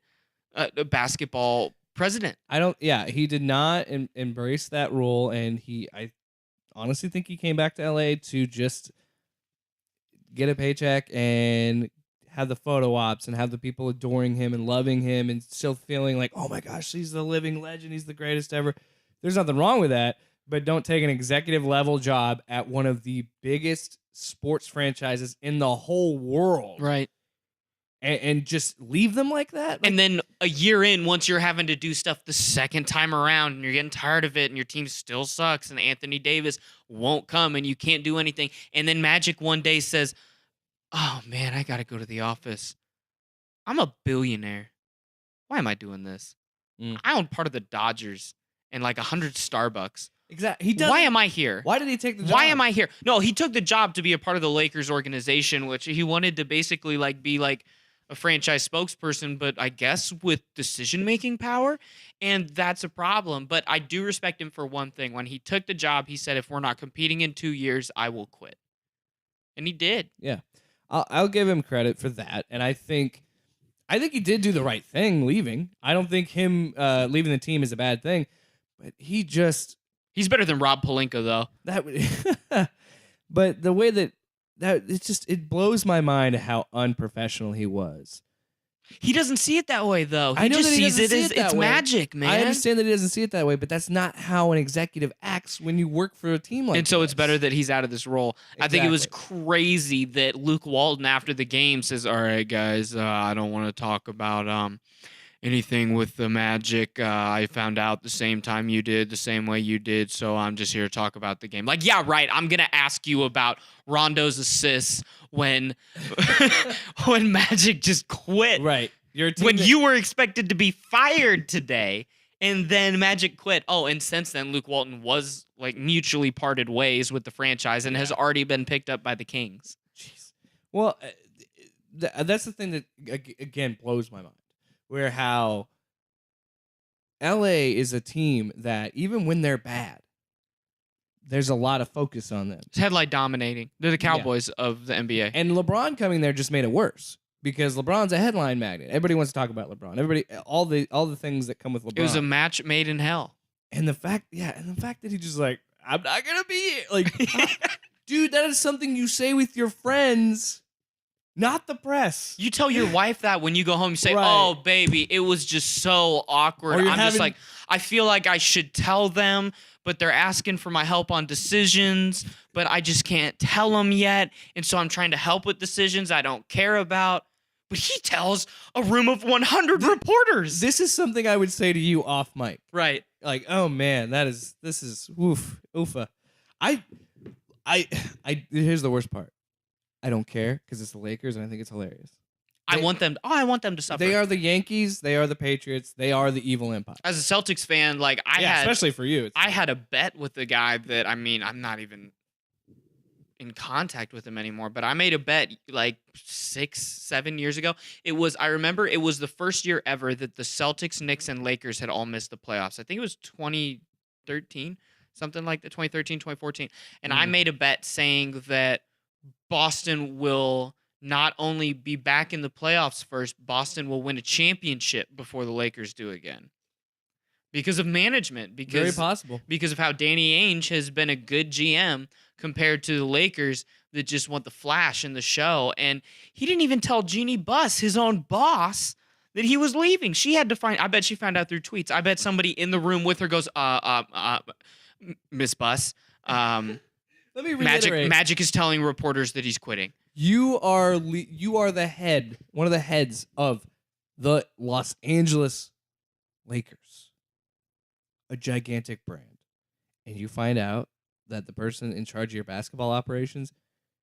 S2: basketball president.
S3: He did not embrace that role, and I honestly think he came back to LA to just get a paycheck and have the photo ops and have the people adoring him and loving him and still feeling like, oh my gosh, he's the living legend, he's the greatest ever. There's nothing wrong with that, but don't take an executive level job at one of the biggest sports franchises in the whole world.
S2: Right.
S3: And just leave them like that.
S2: And then a year in, once you're having to do stuff the second time around and you're getting tired of it and your team still sucks and Anthony Davis won't come and you can't do anything. And then Magic one day says, oh man, I got to go to the office. I'm a billionaire. Why am I doing this? I own part of the Dodgers and like 100 Starbucks.
S3: Exactly.
S2: Why am I here?
S3: Why did he take the job?
S2: Why am I here? No, he took the job to be a part of the Lakers organization, which he wanted to basically be a franchise spokesperson, but I guess with decision-making power, and that's a problem. But I do respect him for one thing. When he took the job, he said, if we're not competing in 2 years, I will quit. And he did.
S3: Yeah. I'll give him credit for that, and I think he did do the right thing leaving. I don't think him leaving the team is a bad thing, but
S2: he's better than Rob Pelinka, though.
S3: But the way that it blows my mind how unprofessional he was.
S2: He doesn't see it that way, though.
S3: I know
S2: just
S3: that he
S2: sees
S3: doesn't
S2: it
S3: see
S2: as
S3: it that
S2: it's
S3: way.
S2: magic, man.
S3: I understand that he doesn't see it that way, but that's not how an executive acts when you work for a team like
S2: And so
S3: this.
S2: it's better that he's out of this role.
S3: Exactly.
S2: I think it was crazy that Luke Walton after the game says, all right, guys, I don't want to talk about anything with the Magic. I found out the same time you did, the same way you did, so I'm just here to talk about the game. Like, yeah, right, I'm going to ask you about Rondo's assists when Magic just quit.
S3: Right.
S2: When you were expected to be fired today, and then Magic quit. Oh, and since then, Luke Walton was mutually parted ways with the franchise and has already been picked up by the Kings.
S3: Jeez. Well, that's the thing that, again, blows my mind. Where how LA is a team that even when they're bad, there's a lot of focus on them.
S2: It's headlight dominating. They're the Cowboys of the NBA.
S3: And LeBron coming there just made it worse because LeBron's a headline magnet. Everybody wants to talk about LeBron. All the things that come with LeBron.
S2: It was a match made in hell.
S3: And the fact that he just I'm not gonna be dude, that is something you say with your friends. Not the press.
S2: You tell your wife that when you go home, you say,
S3: Right.
S2: oh, baby, it was just so awkward. I feel like I should tell them, but they're asking for my help on decisions, but I just can't tell them yet. And so I'm trying to help with decisions I don't care about. But he tells a room of 100 reporters.
S3: This is something I would say to you off mic.
S2: Right.
S3: Oh man, this is oofa. Here's the worst part. I don't care because it's the Lakers and I think it's hilarious.
S2: I want them to suffer.
S3: They are the Yankees. They are the Patriots. They are the evil empire.
S2: As a Celtics fan,
S3: especially for you.
S2: I had a bet with the guy that, I'm not even in contact with him anymore, but I made a bet 6-7 years ago. I remember it was the first year ever that the Celtics, Knicks, and Lakers had all missed the playoffs. I think it was 2013, something like that, 2013, 2014. And I made a bet saying that Boston will not only be back in the playoffs first, Boston will win a championship before the Lakers do again. Because of management.
S3: Very possible.
S2: Because of how Danny Ainge has been a good GM compared to the Lakers that just want the flash in the show. And he didn't even tell Jeannie Buss, his own boss, that he was leaving. I bet she found out through tweets. I bet somebody in the room with her goes, Miss Buss,
S3: let me reiterate.
S2: Magic is telling reporters that he's quitting.
S3: You are the head, one of the heads of the Los Angeles Lakers, a gigantic brand, and you find out that the person in charge of your basketball operations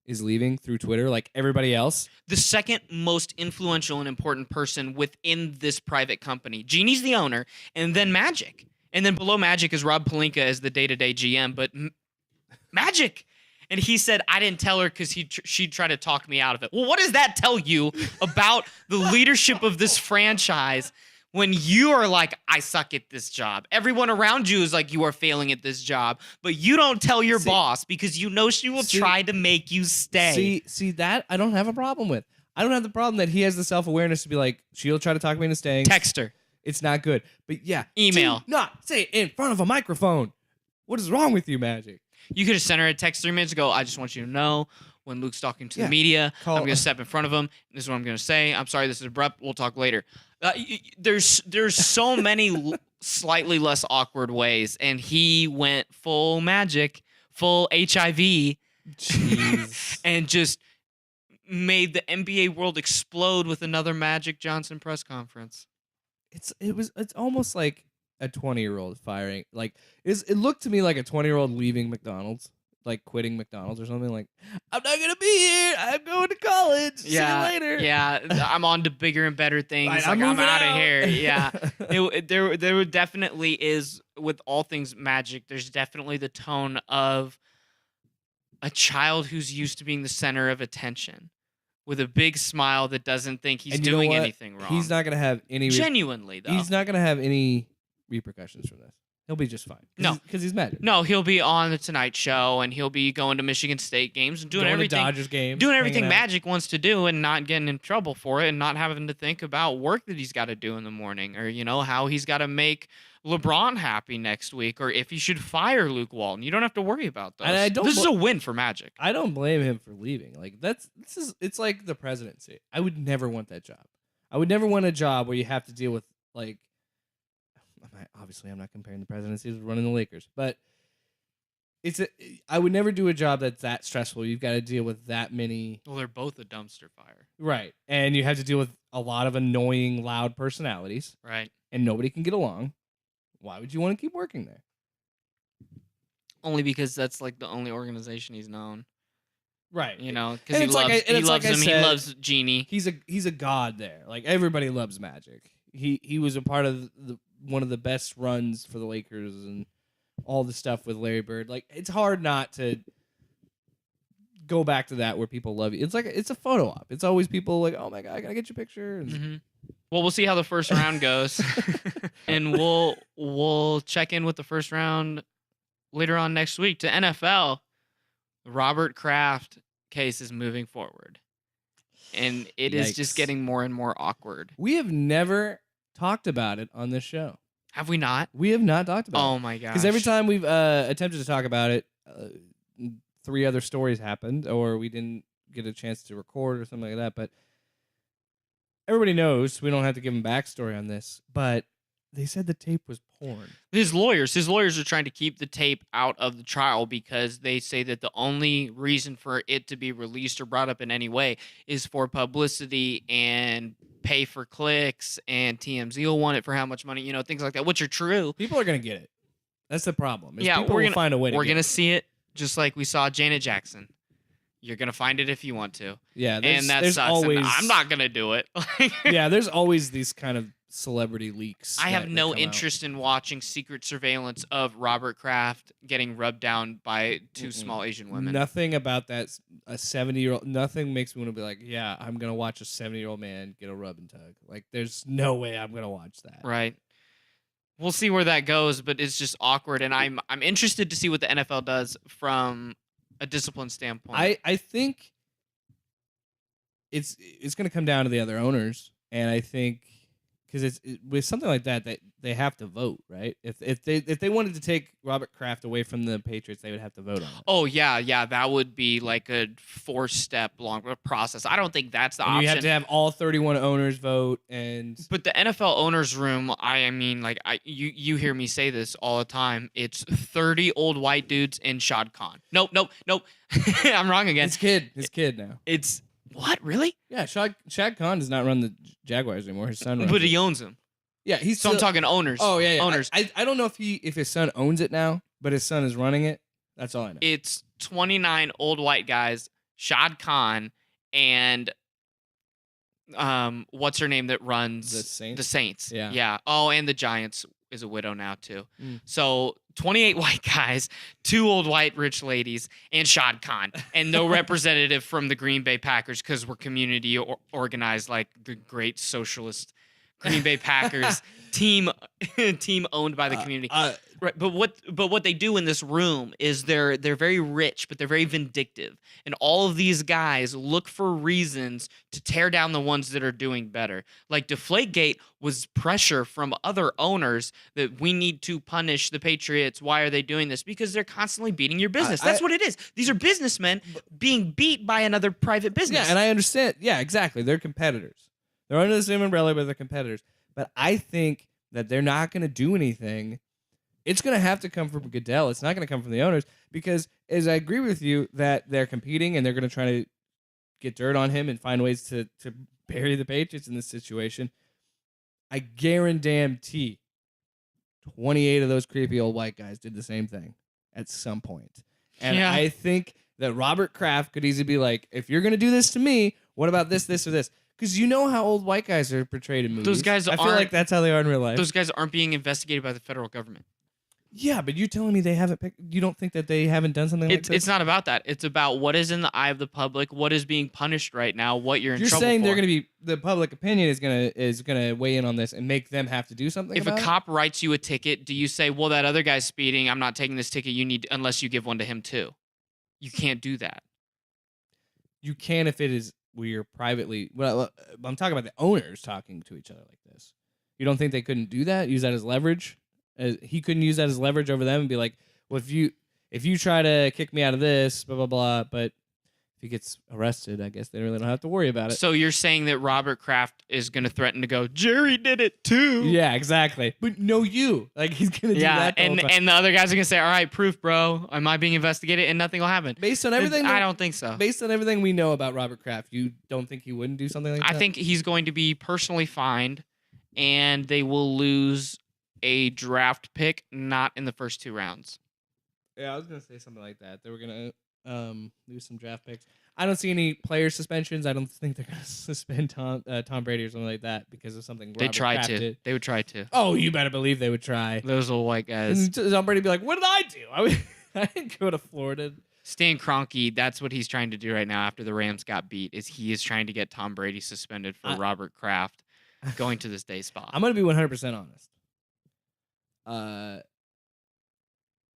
S3: is leaving through Twitter like everybody else.
S2: The second most influential and important person within this private company. Jeannie's the owner, and then Magic. And then below Magic is Rob Pelinka as the day-to-day GM, but Magic. And he said, I didn't tell her because she'd try to talk me out of it. Well, what does that tell you about the leadership of this franchise when you are like, I suck at this job? Everyone around you is like, you are failing at this job, but you don't tell your boss because you know she will try to make you stay.
S3: See that I don't have a problem with. I don't have the problem that he has the self-awareness to be like, she'll try to talk me into staying.
S2: Text her.
S3: It's not good. But yeah.
S2: Email.
S3: Do not say it in front of a microphone. What is wrong with you, Magic?
S2: You could have sent her a text 3 minutes ago. I just want you to know when Luke's talking to the media, I'm going to step in front of him. This is what I'm going to say. I'm sorry, this is abrupt. We'll talk later. There's so many slightly less awkward ways, and he went full Magic, full HIV,
S3: Jeez.
S2: and just made the NBA world explode with another Magic Johnson press conference.
S3: It's almost like a 20-year-old firing. Like it looked to me like a 20-year-old leaving McDonald's, like quitting McDonald's or something. Like, I'm not gonna be here. I'm going to college. See you later.
S2: Yeah, I'm on to bigger and better things.
S3: Right,
S2: like I'm out of here. Yeah, there definitely is with all things Magic. There's definitely the tone of a child who's used to being the center of attention, with a big smile that doesn't think he's doing anything wrong.
S3: He's not gonna have any
S2: genuinely though.
S3: He's not gonna have any repercussions from this. He'll be just fine.
S2: No,
S3: because he's Magic.
S2: No, he'll be on the Tonight Show, and he'll be going to Michigan State games and doing everything.
S3: Dodgers games,
S2: doing everything Magic wants to do, and not getting in trouble for it, and not having to think about work that he's got to do in the morning, or how he's got to make LeBron happy next week, or if he should fire Luke Walton. You don't have to worry about those.
S3: And
S2: this is a win for Magic.
S3: I don't blame him for leaving. Like it's like the presidency. I would never want that job. I would never want a job where you have to deal with like. Obviously, I'm not comparing the presidency to running the Lakers, but I would never do a job that's that stressful. You've got to deal with that many.
S2: Well, they're both a dumpster fire,
S3: right? And you have to deal with a lot of annoying, loud personalities,
S2: right?
S3: And nobody can get along. Why would you want to keep working there?
S2: Only because that's like the only organization he's known,
S3: right?
S2: Because he loves him. He loves Jeannie.
S3: He's a god there. Like everybody loves Magic. He was a part of one of the best runs for the Lakers and all the stuff with Larry Bird. Like it's hard not to go back to that where people love you. It's like it's a photo op. It's always people like, oh my god, I gotta get your picture. And
S2: Well, we'll see how the first round goes, and we'll check in with the first round later on next week. To NFL, the Robert Kraft case is moving forward, and it is just getting more and more awkward.
S3: We have never talked about it on this show.
S2: Have we not?
S3: We have not talked about it.
S2: Oh my gosh.
S3: Because every time we've attempted to talk about it, 3 other stories happened, or we didn't get a chance to record or something like that. But everybody knows we don't have to give them backstory on this, but they said the tape was porn.
S2: His lawyers are trying to keep the tape out of the trial because they say that the only reason for it to be released or brought up in any way is for publicity and pay for clicks, and TMZ will want it for how much money, things like that, which are true.
S3: People are going to get it. That's the problem.
S2: Yeah,
S3: people will find a way to
S2: We're going to see it just like we saw Janet Jackson. You're going to find it if you want to.
S3: Yeah,
S2: and that sucks.
S3: Always,
S2: and I'm not going to do it.
S3: Yeah, there's always these kind of celebrity leaks.
S2: I have no interest in watching secret surveillance of Robert Kraft getting rubbed down by 2 small Asian women.
S3: Nothing about that. A 70-year-old. Nothing makes me want to be like, yeah, I'm gonna watch a 70-year-old man get a rub and tug. Like, there's no way I'm gonna watch that.
S2: Right. We'll see where that goes, but it's just awkward, and I'm interested to see what the NFL does from a discipline standpoint.
S3: I think it's gonna come down to the other owners, and I think. Because with something like that, they have to vote, right? If they wanted to take Robert Kraft away from the Patriots, they would have to vote on it.
S2: Oh yeah, that would be like a 4-step long process. I don't think that's the option.
S3: You have to have all 31 owners vote,
S2: but the NFL owners room, you hear me say this all the time. It's 30 old white dudes and Shad Khan. Nope. I'm wrong again.
S3: His kid now.
S2: It's. What, really?
S3: Yeah, Shad Khan does not run the Jaguars anymore. His son runs
S2: he owns them.
S3: Yeah,
S2: I'm talking owners.
S3: Oh, yeah.
S2: Owners.
S3: I don't know if his son owns it now, But his son is running it. That's all I know.
S2: It's 29 old white guys, Shad Khan, and what's her name that runs
S3: The Saints?
S2: The Saints.
S3: Yeah.
S2: Yeah. Oh, and the Giants is a widow now too.
S3: Mm.
S2: So 28 white guys, 2 old white rich ladies, and Shad Khan, and no representative from the Green Bay Packers because we're community organized like the great socialist Green Bay Packers team owned by the community. Right, but what they do in this room is they're very rich, but they're very vindictive, and all of these guys look for reasons to tear down the ones that are doing better. Like Deflategate was pressure from other owners that we need to punish the Patriots. Why are they doing this? Because they're constantly beating your business. That's what it is. These are businessmen being beat by another private business.
S3: Yeah, and I understand. Yeah, exactly. They're competitors. They're under the same umbrella, but they're competitors. But I think that they're not going to do anything. It's going to have to come from Goodell. It's not going to come from the owners because, as I agree with you, that they're competing and they're going to try to get dirt on him and find ways to bury the Patriots in this situation. I guarantee 28 of those creepy old white guys did the same thing at some point. And
S2: Yeah.
S3: I think that Robert Kraft could easily be like, if you're going to do this to me, what about this, this, or this? Because you know how old white guys are portrayed in movies.
S2: Those guys
S3: I feel
S2: aren't-
S3: like that's how they are in real life.
S2: Those guys aren't being investigated by the federal government.
S3: Yeah, but you're telling me they haven't picked. You don't think that they haven't done something like this?
S2: It's not about that. It's about what is in the eye of the public, what is being punished right now, what you're in
S3: You're
S2: trouble
S3: saying
S2: for.
S3: they're going to be the public opinion is gonna weigh in on this and make them have to do something.
S2: If a
S3: about it?
S2: cop writes you a ticket, do you say, "Well, that other guy's speeding. I'm not taking this ticket. You need unless you give one to him too." You can't do that.
S3: You can if it is we're privately. Well, I'm talking about the owners talking to each other like this. You don't think they couldn't do that? Use that as leverage? He couldn't use that as leverage over them and be like, "Well, if you try to kick me out of this, blah blah blah," but if he gets arrested, I guess they really don't have to worry about it.
S2: So you're saying that Robert Kraft is going to threaten to go, "Jerry did it too."
S3: Yeah, exactly. But no, like he's gonna do that. The whole time.
S2: and the other guys are going to say, "All right, proof, bro. Am I being investigated?" And nothing will happen.
S3: Based on everything,
S2: I don't think so.
S3: Based on everything we know about Robert Kraft, you don't think he wouldn't do something like that?
S2: I think he's going to be personally fined, and they will lose a draft pick, not in the first 2 rounds.
S3: Yeah, I was gonna say something like that. They were gonna lose some draft picks. I don't see any player suspensions. I don't think they're gonna suspend Tom Brady or something like that because of something
S2: They
S3: Robert
S2: tried
S3: Kraft
S2: to.
S3: did.
S2: They would try to.
S3: Oh, you better believe they would try.
S2: Those little white guys.
S3: And Tom Brady would be like, "What did I do? I didn't go to Florida."
S2: Stan Kroenke, that's what he's trying to do right now after the Rams got beat, is he is trying to get Tom Brady suspended for Robert Kraft going to this day spot.
S3: I'm gonna be 100% honest.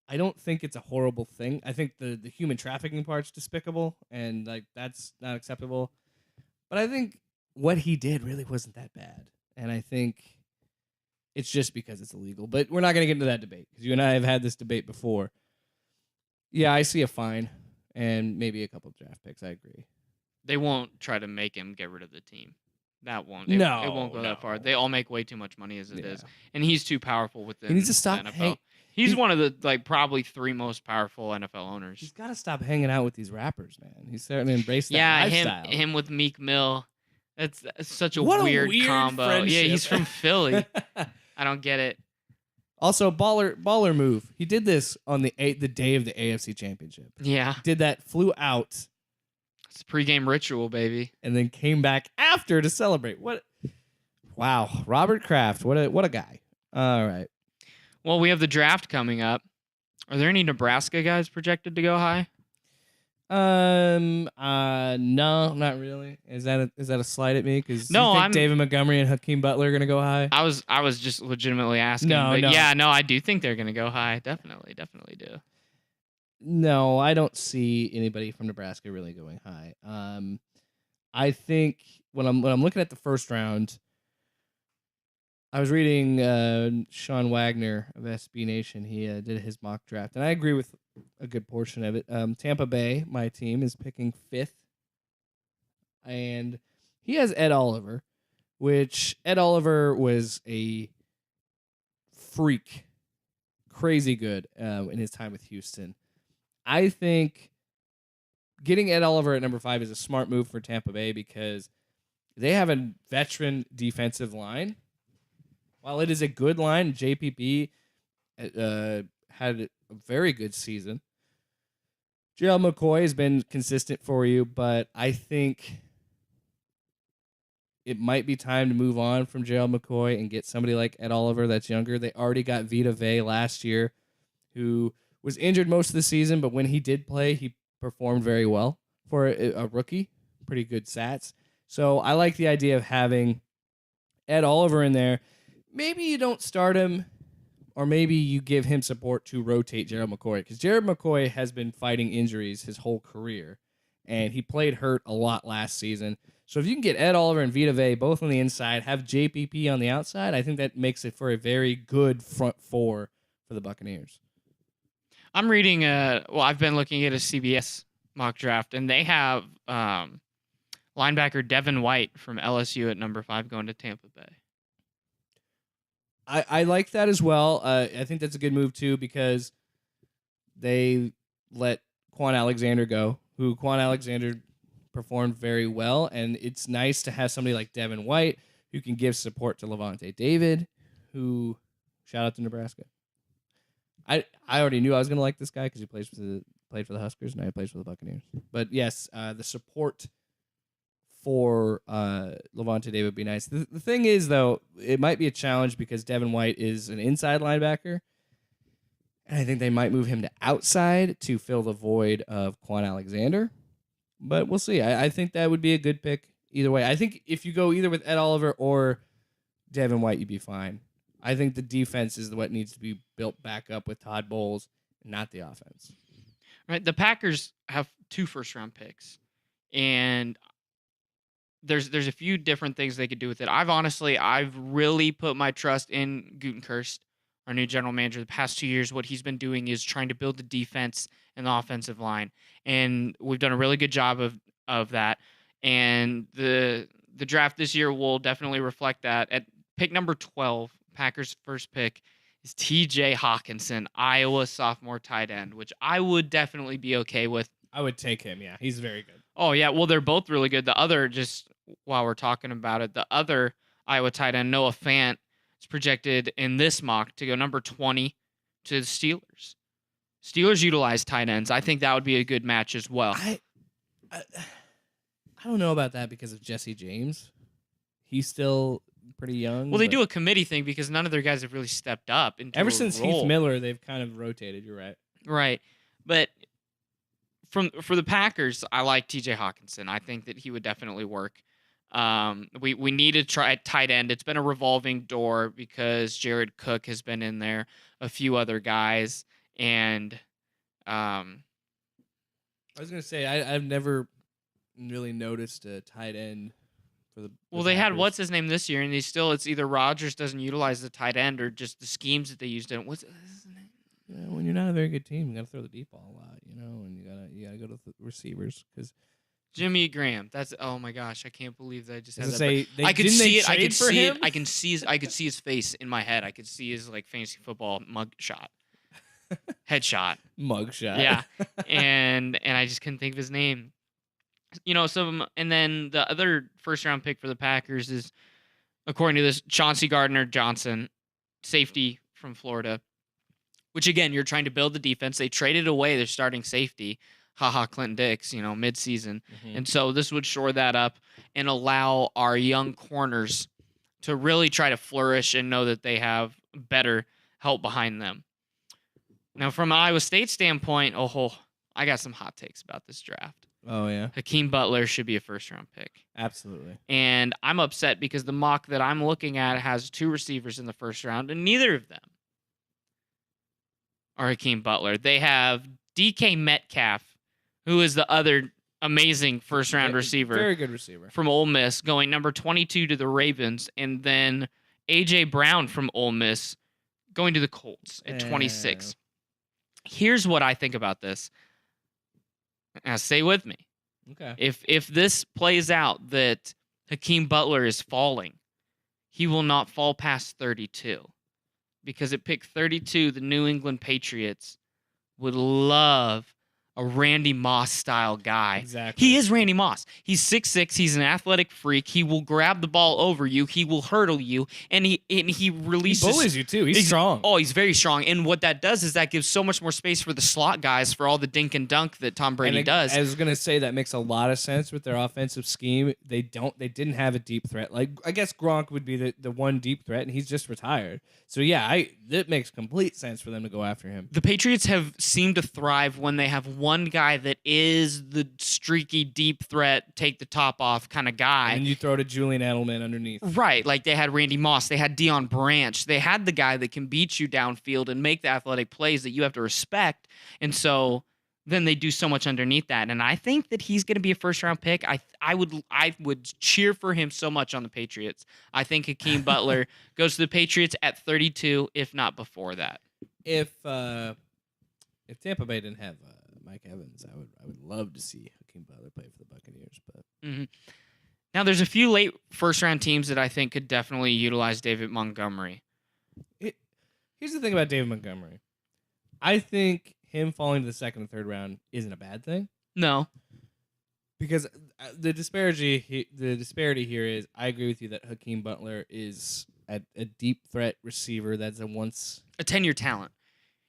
S3: I don't think it's a horrible thing. I think the human trafficking part's despicable and like that's not acceptable. But I think what he did really wasn't that bad. And I think it's just because it's illegal. But we're not going to get into that debate because you and I have had this debate before. Yeah, I see a fine and maybe a couple of draft picks. I agree.
S2: They won't try to make him get rid of the team. That won't.
S3: No,
S2: it won't go that far. They all make way too much money as it
S3: Yeah.
S2: is, and he's too powerful within.
S3: He needs to stop
S2: the NFL. He's one of the probably 3 most powerful NFL owners.
S3: He's got to stop hanging out with these rappers, man. He's starting to embrace that
S2: Yeah,
S3: lifestyle.
S2: him with Meek Mill. That's such a
S3: What a
S2: weird
S3: weird
S2: combo.
S3: friendship.
S2: Yeah, he's from Philly. I don't get it.
S3: Also, baller move. He did this on the day of the AFC Championship.
S2: Yeah,
S3: Did that, flew out,
S2: it's a pregame ritual, baby.
S3: and then came back after to celebrate. What? Wow, Robert Kraft. What a guy. All right.
S2: Well, we have the draft coming up. Are there any Nebraska guys projected to go high?
S3: No, not really. Is that a slight at me? Because
S2: No,
S3: you think
S2: I'm-
S3: David Montgomery and Hakeem Butler are gonna go high.
S2: I was just legitimately asking.
S3: No,
S2: but
S3: no.
S2: yeah, no, I do think they're gonna go high. Definitely do.
S3: No, I don't see anybody from Nebraska really going high. I think when I'm looking at the first round, I was reading Sean Wagner of SB Nation. He did his mock draft, and I agree with a good portion of it. Tampa Bay, my team, is picking 5th, and he has Ed Oliver, which Ed Oliver was a freak, crazy good in his time with Houston. I think getting Ed Oliver at number 5 is a smart move for Tampa Bay because they have a veteran defensive line. While it is a good line, JPP had a very good season. JL McCoy has been consistent for you, but I think it might be time to move on from JL McCoy and get somebody like Ed Oliver that's younger. They already got Vita Vea last year, who was injured most of the season, but when he did play, he performed very well for a rookie. Pretty good stats. So I like the idea of having Ed Oliver in there. Maybe you don't start him, or maybe you give him support to rotate Jared McCoy, because Jared McCoy has been fighting injuries his whole career, and he played hurt a lot last season. So if you can get Ed Oliver and Vita Vea both on the inside, have JPP on the outside, I think that makes it for a very good front four for the Buccaneers.
S2: I'm reading I've been looking at a CBS mock draft, and they have linebacker Devin White from LSU at number 5 going to Tampa Bay.
S3: I like that as well. I think that's a good move too, because they let Quan Alexander go, who Quan Alexander performed very well, and it's nice to have somebody like Devin White who can give support to Levante David, who, shout out to Nebraska. I already knew I was going to like this guy because he played for the Huskers, and now he plays for the Buccaneers. But yes, the support for Levante David would be nice. The thing is, though, it might be a challenge because Devin White is an inside linebacker, and I think they might move him to outside to fill the void of Quan Alexander. But we'll see. I think that would be a good pick either way. I think if you go either with Ed Oliver or Devin White, you'd be fine. I think the defense is what needs to be built back up with Todd Bowles, not the offense.
S2: Right. The Packers have 2 first-round picks, and there's a few different things they could do with it. I've really put my trust in Gutekunst, our new general manager. The past 2 years, what he's been doing is trying to build the defense and the offensive line, and we've done a really good job of that. And the draft this year will definitely reflect that. At pick number 12, Packers' first pick is T.J. Hawkinson, Iowa sophomore tight end, which I would definitely be okay with.
S3: I would take him, yeah. He's very good.
S2: Oh, yeah. Well, they're both really good. The other, just while we're talking about it, the other Iowa tight end, Noah Fant, is projected in this mock to go number 20 to the Steelers. Steelers utilize tight ends. I think that would be a good match as well.
S3: I don't know about that because of Jesse James. He's still pretty young.
S2: Well, they do a committee thing because none of their guys have really stepped up into
S3: ever
S2: a
S3: since
S2: role.
S3: Heath Miller, they've kind of rotated. You're right.
S2: Right. But for the Packers, I like T.J. Hawkinson. I think that he would definitely work. We need to try tight end. It's been a revolving door because Jared Cook has been in there, a few other guys, and
S3: I was gonna say I've never really noticed a tight end for the.
S2: Well, they had what's his name this year, and it's either Rodgers doesn't utilize the tight end or just the schemes that they used in. What's his name?
S3: Yeah, when you're not a very good team, you gotta throw the deep ball a lot, and you gotta go to the receivers because.
S2: Jimmy Graham. That's oh my gosh! I can't believe that I just had that.
S3: Say,
S2: I could see it. I could see
S3: him?
S2: it. I can see his face in my head. I could see his like fantasy football mug shot, headshot,
S3: mug shot.
S2: Yeah, and I just couldn't think of his name. And then the other first round pick for the Packers is, according to this, Chauncey Gardner-Johnson, safety from Florida. Which again, you're trying to build the defense. They traded away their starting safety. Clinton Dix, mid-season. Mm-hmm. And so this would shore that up and allow our young corners to really try to flourish and know that they have better help behind them. Now, from an Iowa State standpoint, I got some hot takes about this draft.
S3: Oh, yeah?
S2: Hakeem Butler should be a first-round pick.
S3: Absolutely.
S2: And I'm upset because the mock that I'm looking at has 2 receivers in the first round, and neither of them are Hakeem Butler. They have DK Metcalf, who is the other amazing first-round receiver.
S3: Very good receiver.
S2: From Ole Miss, going number 22 to the Ravens, and then A.J. Brown from Ole Miss going to the Colts at 26. Here's what I think about this. Now, stay with me.
S3: Okay.
S2: If this plays out that Hakeem Butler is falling, he will not fall past 32. Because at pick 32, the New England Patriots would love a Randy Moss style guy.
S3: Exactly.
S2: He is Randy Moss. He's 6'6". He's an athletic freak. He will grab the ball over you. He will hurdle you, and he releases.
S3: He bullies you too. He's strong.
S2: Oh, he's very strong. And what that does is that gives so much more space for the slot guys for all the dink and dunk that Tom Brady does.
S3: I was gonna say that makes a lot of sense with their offensive scheme. They didn't have a deep threat. Like, I guess Gronk would be the one deep threat, and he's just retired. So yeah, it makes complete sense for them to go after him.
S2: The Patriots have seemed to thrive when they have one guy that is the streaky deep threat, take the top off kind of guy.
S3: And you throw to Julian Edelman underneath.
S2: Right, like they had Randy Moss, they had Deion Branch, they had the guy that can beat you downfield and make the athletic plays that you have to respect, and so then they do so much underneath that. And I think that he's going to be a first-round pick. I would cheer for him so much on the Patriots. I think Hakeem Butler goes to the Patriots at 32, if not before that.
S3: If Tampa Bay didn't have Mike Evans, I would love to see Hakeem Butler play for the Buccaneers. But
S2: Now, there's a few late first-round teams that I think could definitely utilize David Montgomery.
S3: Here's the thing about David Montgomery. I think him falling to the second and third round isn't a bad thing. No. Because the disparity here is, I agree with you that Hakeem Butler is a deep threat receiver that's a
S2: 10-year talent.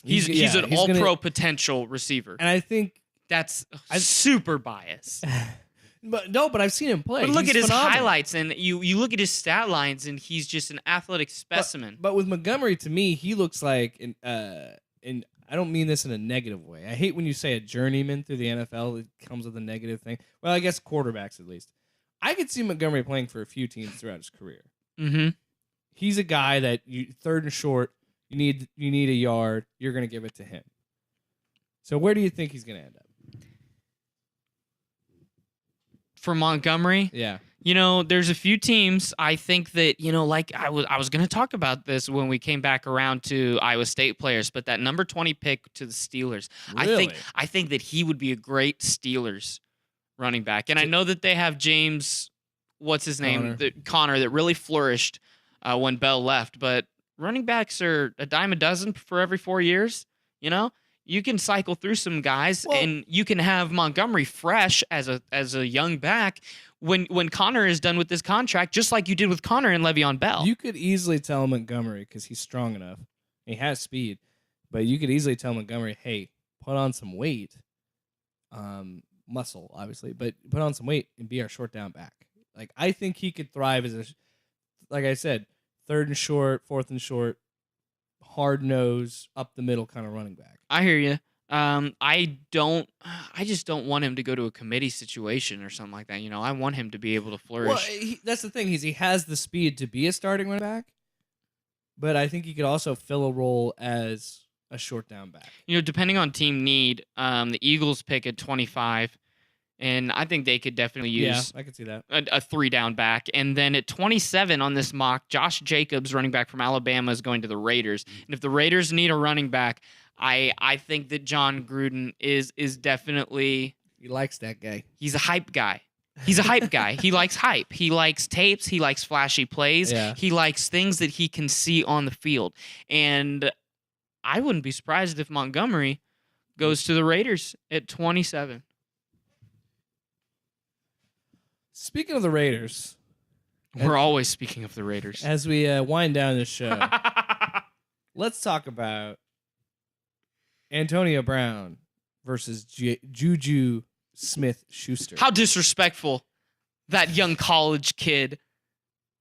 S2: He's an all-pro potential receiver.
S3: And I think
S2: that's super biased.
S3: But I've seen him play.
S2: But look
S3: he's
S2: at his
S3: phenomenal.
S2: highlights, and you look at his stat lines, and he's just an athletic specimen.
S3: But with Montgomery, to me, he looks like and I don't mean this in a negative way. I hate when you say a journeyman through the NFL. It comes with a negative thing. Well, I guess quarterbacks at least. I could see Montgomery playing for a few teams throughout his career.
S2: Mm-hmm.
S3: He's a guy that third and short, you need a yard, you're going to give it to him. So where do you think he's going to end up?
S2: For Montgomery?
S3: Yeah.
S2: There's a few teams. I think that, like I was going to talk about this when we came back around to Iowa State players, but that number 20 pick to the Steelers,
S3: Really?
S2: I think that he would be a great Steelers running back. And I know that they have James, what's his name? Connor, that really flourished when Bell left, but running backs are a dime a dozen for every 4 years, You can cycle through some guys, and you can have Montgomery fresh as a young back when Connor is done with this contract, just like you did with Connor and Le'Veon Bell.
S3: You could easily tell Montgomery, because he's strong enough, he has speed, but you could easily tell Montgomery, hey, put on some weight, muscle, obviously, but put on some weight and be our short down back. Like, I think he could thrive as like I said, third and short, fourth and short, hard nose, up the middle kind of running back.
S2: I hear you. I just don't want him to go to a committee situation or something like that. I want him to be able to flourish.
S3: Well, that's the thing. He has the speed to be a starting running back, but I think he could also fill a role as a short down back.
S2: Depending on team need, the Eagles pick at 25, and I think they could definitely use
S3: I could see that.
S2: a 3-down back. And then at 27 on this mock, Josh Jacobs, running back from Alabama, is going to the Raiders. And if the Raiders need a running back, I think that John Gruden is definitely...
S3: He likes that guy.
S2: He's a hype guy. He's a hype guy. He likes hype. He likes tapes. He likes flashy plays.
S3: Yeah.
S2: He likes things that he can see on the field. And I wouldn't be surprised if Montgomery goes to the Raiders at 27.
S3: Speaking of the Raiders...
S2: We're always speaking of the Raiders.
S3: As we wind down this show, let's talk about Antonio Brown versus Juju Smith-Schuster.
S2: How disrespectful, that young college kid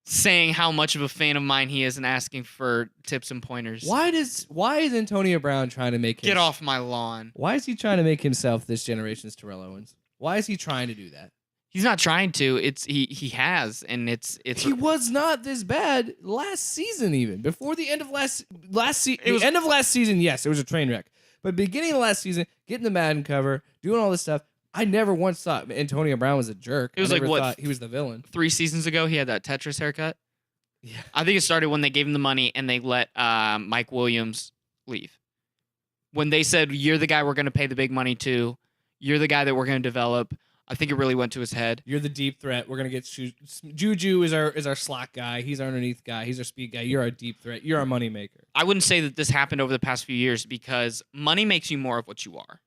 S2: saying how much of a fan of mine he is and asking for tips and pointers.
S3: Why is Antonio Brown trying to make
S2: Get off my lawn.
S3: Why is he trying to make himself this generation's Terrell Owens? Why is he trying to do that?
S2: He's not trying to. He has, and it's.
S3: He was not this bad last season, even before the end of last season. End of last season, yes, it was a train wreck. But beginning of last season, getting the Madden cover, doing all this stuff, I never once thought Antonio Brown was a jerk.
S2: It was
S3: thought he was the villain.
S2: 3 seasons ago, he had that Tetris haircut.
S3: Yeah,
S2: I think it started when they gave him the money and they let Mike Williams leave. When they said, "You're the guy we're going to pay the big money to. You're the guy that we're going to develop." I think it really went to his head.
S3: You're the deep threat. We're gonna get Juju is our slot guy. He's our underneath guy. He's our speed guy. You're our deep threat. You're our money maker.
S2: I wouldn't say that this happened over the past few years because money makes you more of what you are.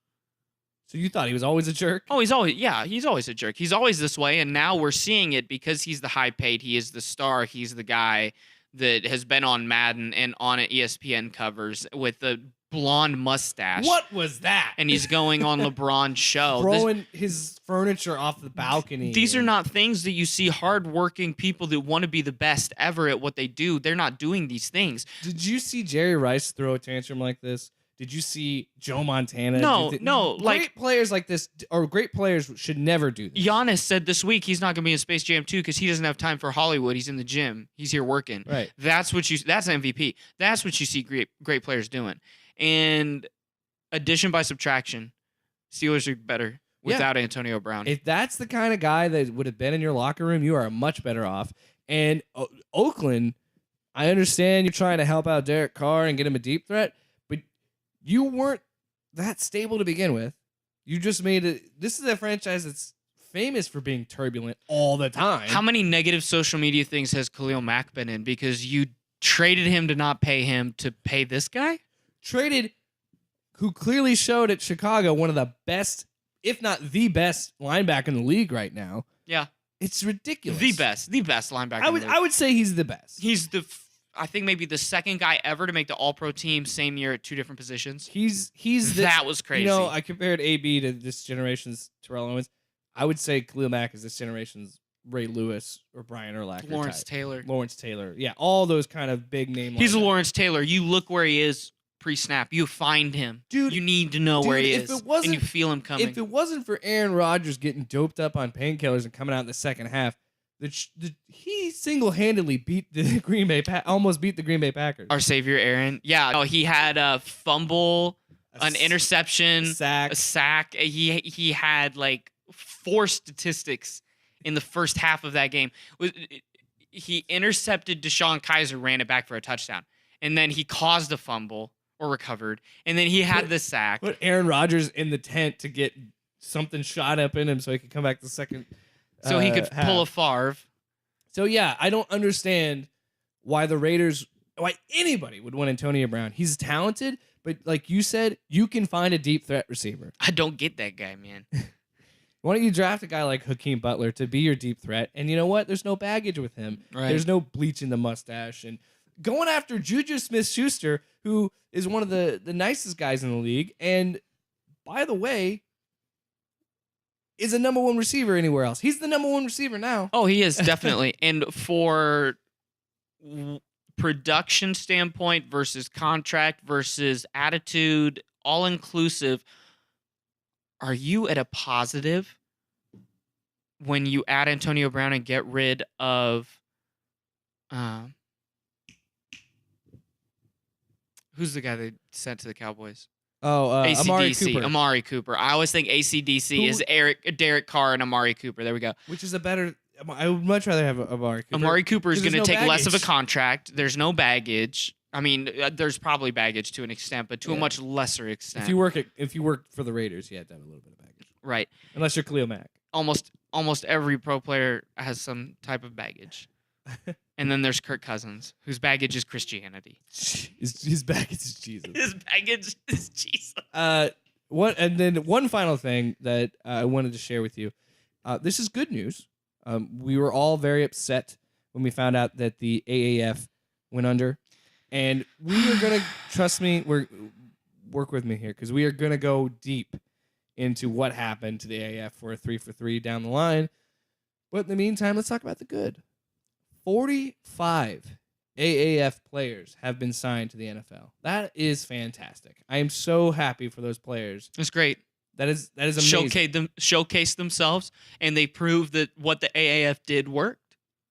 S3: So you thought he was always a jerk?
S2: Oh, he's always a jerk. He's always this way, and now we're seeing it because he's the high paid. He is the star. He's the guy that has been on Madden and on ESPN covers with the blonde mustache.
S3: What was that?
S2: And he's going on LeBron's show.
S3: Throwing his furniture off the balcony.
S2: These are not things that you see hardworking people that want to be the best ever at what they do. They're not doing these things.
S3: Did you see Jerry Rice throw a tantrum like this? Did you see Joe Montana?
S2: No.
S3: Great players like this, or great players should never do this.
S2: Giannis said this week he's not going to be in Space Jam 2 because he doesn't have time for Hollywood. He's in the gym. He's here working.
S3: Right.
S2: That's MVP. That's what you see great players doing. And addition by subtraction, Steelers are better without Antonio Brown.
S3: If that's the kind of guy that would have been in your locker room, you are much better off. And Oakland, I understand you're trying to help out Derek Carr and get him a deep threat, but you weren't that stable to begin with. You just made it. This is a franchise that's famous for being turbulent all the time.
S2: How many negative social media things has Khalil Mack been in because you traded him to not pay him to pay this guy?
S3: Traded, who clearly showed at Chicago one of the best, if not the best, linebacker in the league right now.
S2: Yeah,
S3: it's ridiculous.
S2: The best linebacker.
S3: I would say he's the best.
S2: He's I think maybe the second guy ever to make the All-Pro team same year at two different positions. That was crazy.
S3: You know, I compared AB to this generation's Terrell Owens. I would say Khalil Mack is this generation's Ray Lewis or Brian Urlacher.
S2: Lawrence
S3: Taylor. Yeah, all those kind of big name.
S2: He's a Lawrence Taylor. You look where he is pre-snap. You find him.
S3: Dude,
S2: you need to know where he is. And you feel him coming.
S3: If it wasn't for Aaron Rodgers getting doped up on painkillers and coming out in the second half, he single-handedly almost beat the Green Bay Packers.
S2: Our savior, Aaron. Yeah, no, he had a fumble, an interception, a sack. He had like 4 statistics in the first half of that game. He intercepted Deshaun Kaiser, ran it back for a touchdown, and then he caused a fumble or recovered, and then he had the sack.
S3: Put Aaron Rodgers in the tent to get something shot up in him so he could come back the second.
S2: So he could pull a Favre.
S3: So, yeah, I don't understand why anybody would want Antonio Brown. He's talented, but like you said, you can find a deep threat receiver.
S2: I don't get that guy, man.
S3: Why don't you draft a guy like Hakeem Butler to be your deep threat? And you know what? There's no baggage with him.
S2: Right.
S3: There's no bleaching the mustache. And going after Juju Smith-Schuster, who is one of the nicest guys in the league, and by the way, is a number 1 receiver anywhere else. He's the number 1 receiver now.
S2: Oh, he is, definitely. And for production standpoint versus contract versus attitude, all inclusive, are you at a positive when you add Antonio Brown and get rid of who's the guy they sent to the Cowboys? Amari Cooper. I always think ACDC is Derek Carr and Amari Cooper. There we go.
S3: Which is I would much rather have Amari Cooper.
S2: Amari Cooper is going to take less of a contract. There's no baggage. I mean, there's probably baggage to an extent, but to a much lesser extent.
S3: If you work for the Raiders, you have to have a little bit of baggage.
S2: Right.
S3: Unless you're Khalil Mack.
S2: Almost every pro player has some type of baggage. And then there's Kirk Cousins, whose baggage is Christianity.
S3: His baggage is Jesus.
S2: His baggage is Jesus.
S3: And then one final thing that I wanted to share with you. This is good news. We were all very upset when we found out that the AAF went under. And we are going to, trust me, work with me here, because we are going to go deep into what happened to the AAF for a 3-for-3 down the line. But in the meantime, let's talk about the good. 45 AAF players have been signed to the NFL. That is fantastic. I am so happy for those players.
S2: It's great.
S3: That is amazing.
S2: Showcase themselves, and they proved that what the AAF did worked.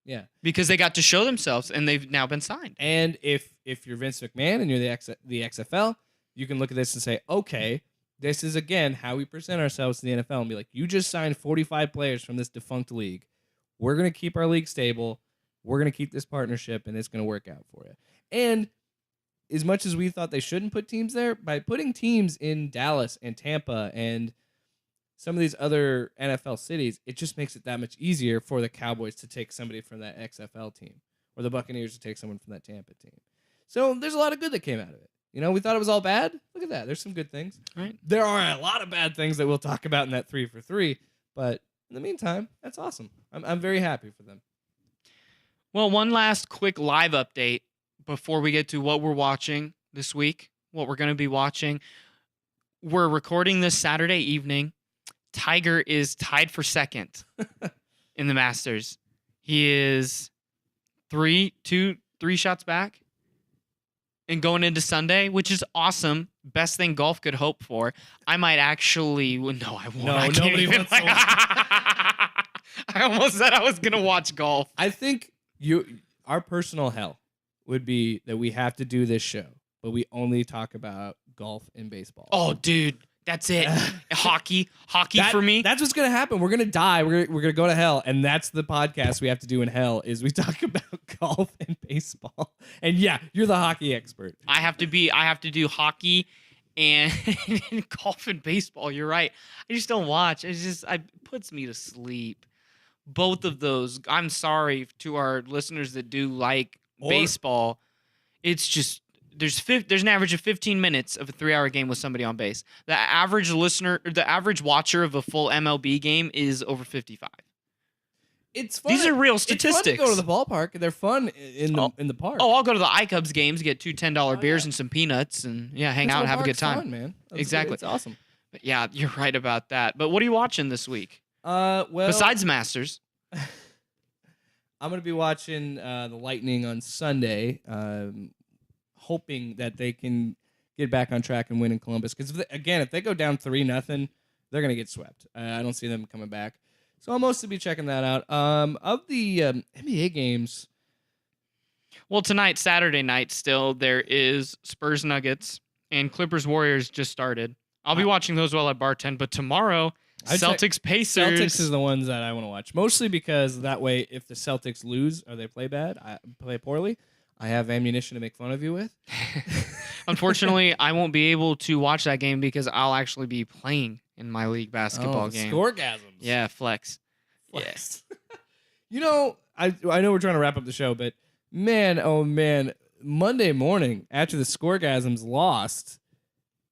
S3: Yeah.
S2: Because they got to show themselves, and they've now been signed.
S3: And if you're Vince McMahon and you're the XFL, you can look at this and say, okay, this is, again, how we present ourselves to the NFL and be like, you just signed 45 players from this defunct league. We're going to keep our league stable. We're going to keep this partnership, and it's going to work out for you. And as much as we thought they shouldn't put teams there, by putting teams in Dallas and Tampa and some of these other NFL cities, it just makes it that much easier for the Cowboys to take somebody from that XFL team or the Buccaneers to take someone from that Tampa team. So there's a lot of good that came out of it. we thought it was all bad. Look at that. There's some good things.
S2: Right.
S3: There are a lot of bad things that we'll talk about in that 3 for 3. But in the meantime, that's awesome. I'm very happy for them.
S2: Well, one last quick live update before we get to what we're watching this week, what we're going to be watching. We're recording this Saturday evening. Tiger is tied for second in the Masters. He is three shots back and going into Sunday, which is awesome. Best thing golf could hope for. I might actually... No, I won't.
S3: No,
S2: I can't
S3: nobody
S2: even,
S3: wants to
S2: I almost said I was going to watch golf.
S3: I think our personal hell would be that we have to do this show, but we only talk about golf and baseball.
S2: Oh, dude. That's it. Hockey for me.
S3: That's what's gonna happen. We're gonna die. We're gonna go to hell, and that's the podcast we have to do in hell. Is we talk about golf and baseball. And yeah, you're the hockey expert.
S2: I have to do hockey and golf and baseball. You're right. I just don't watch. It puts me to sleep. Both of those. I'm sorry to our listeners that do like baseball. It's just. There's an average of 15 minutes of a 3-hour game with somebody on base. The average watcher of a full MLB game is over 55.
S3: It's fun.
S2: These are real statistics.
S3: It's fun to go to the ballpark. They're fun in the park.
S2: Oh, I'll go to the iCubs games, get two $10 beers and some peanuts, and hang out and have a good time.
S3: Fun, man.
S2: Exactly.
S3: It's awesome.
S2: But yeah, you're right about that. But what are you watching this week? Besides Masters,
S3: I'm gonna be watching the Lightning on Sunday. Hoping that they can get back on track and win in Columbus. Because, if they go down 3-0, they're going to get swept. I don't see them coming back. So I'll mostly be checking that out. Of the NBA games...
S2: Well, tonight, Saturday night, still, there is Spurs Nuggets and Clippers Warriors just started. I'll be watching those while I bartend. But tomorrow, Celtics Pacers.
S3: Celtics is the ones that I want to watch. Mostly because that way, if the Celtics lose or they play poorly... I have ammunition to make fun of you with.
S2: Unfortunately, I won't be able to watch that game because I'll actually be playing in my league basketball game.
S3: Scoregasms.
S2: Yeah, flex.
S3: Yes. Yeah. I know we're trying to wrap up the show, but man, oh man, Monday morning after the Scoregasms lost,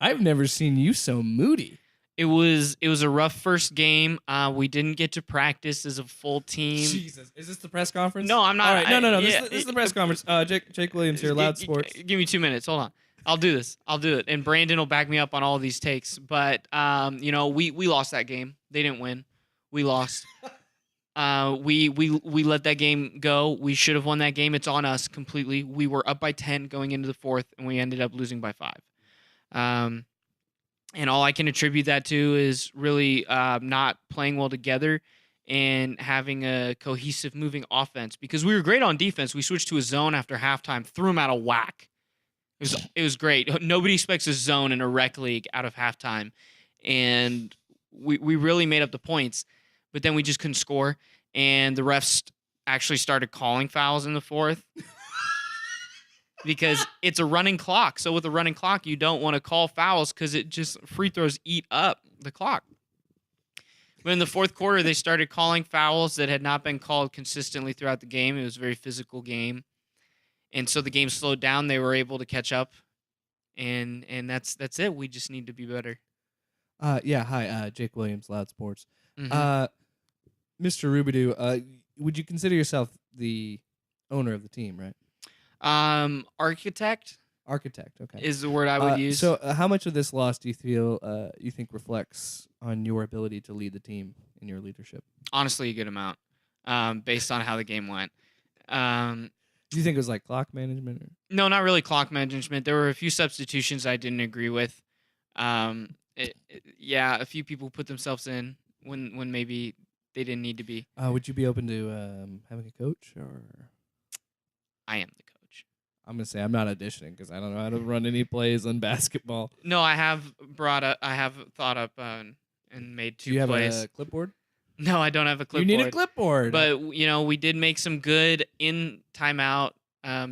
S3: I've never seen you so moody.
S2: It was a rough first game. We didn't get to practice as a full team.
S3: Jesus, is this the press conference?
S2: No, I'm not.
S3: All right, no. This is the press conference. Jake Williams here, Loud Sports.
S2: Give me 2 minutes. Hold on. I'll do this. I'll do it. And Brandon will back me up on all of these takes. But we lost that game. They didn't win. We lost. We let that game go. We should have won that game. It's on us completely. We were up by 10 going into the fourth, and we ended up losing by 5. And all I can attribute that to is really not playing well together and having a cohesive moving offense. Because we were great on defense. We switched to a zone after halftime, threw them out of whack. It was great. Nobody expects a zone in a rec league out of halftime. And we really made up the points. But then we just couldn't score. And the refs actually started calling fouls in the fourth. Because it's a running clock. So with a running clock, you don't want to call fouls because it just free throws eat up the clock. But in the fourth quarter, they started calling fouls that had not been called consistently throughout the game. It was a very physical game. And so the game slowed down. They were able to catch up. And that's it. We just need to be better.
S3: Hi, Jake Williams, Loud Sports.
S2: Mm-hmm.
S3: Mr. Rubidoux, would you consider yourself the owner of the team, right?
S2: Architect
S3: okay,
S2: is the word I would use.
S3: So how much of this loss do you think reflects on your ability to lead the team in your leadership?
S2: Honestly, a good amount, based on how the game went.
S3: Do you think it was like clock management? Or?
S2: No, not really clock management. There were a few substitutions I didn't agree with. A few people put themselves in when maybe they didn't need to be.
S3: Would you be open to having a coach? Or
S2: I am the coach.
S3: I'm gonna say I'm not auditioning because I don't know how to run any plays on basketball.
S2: No, I have thought up and made 2 plays.
S3: Do you have a clipboard?
S2: No, I don't have a clipboard.
S3: You need a clipboard.
S2: But we did make some good in timeout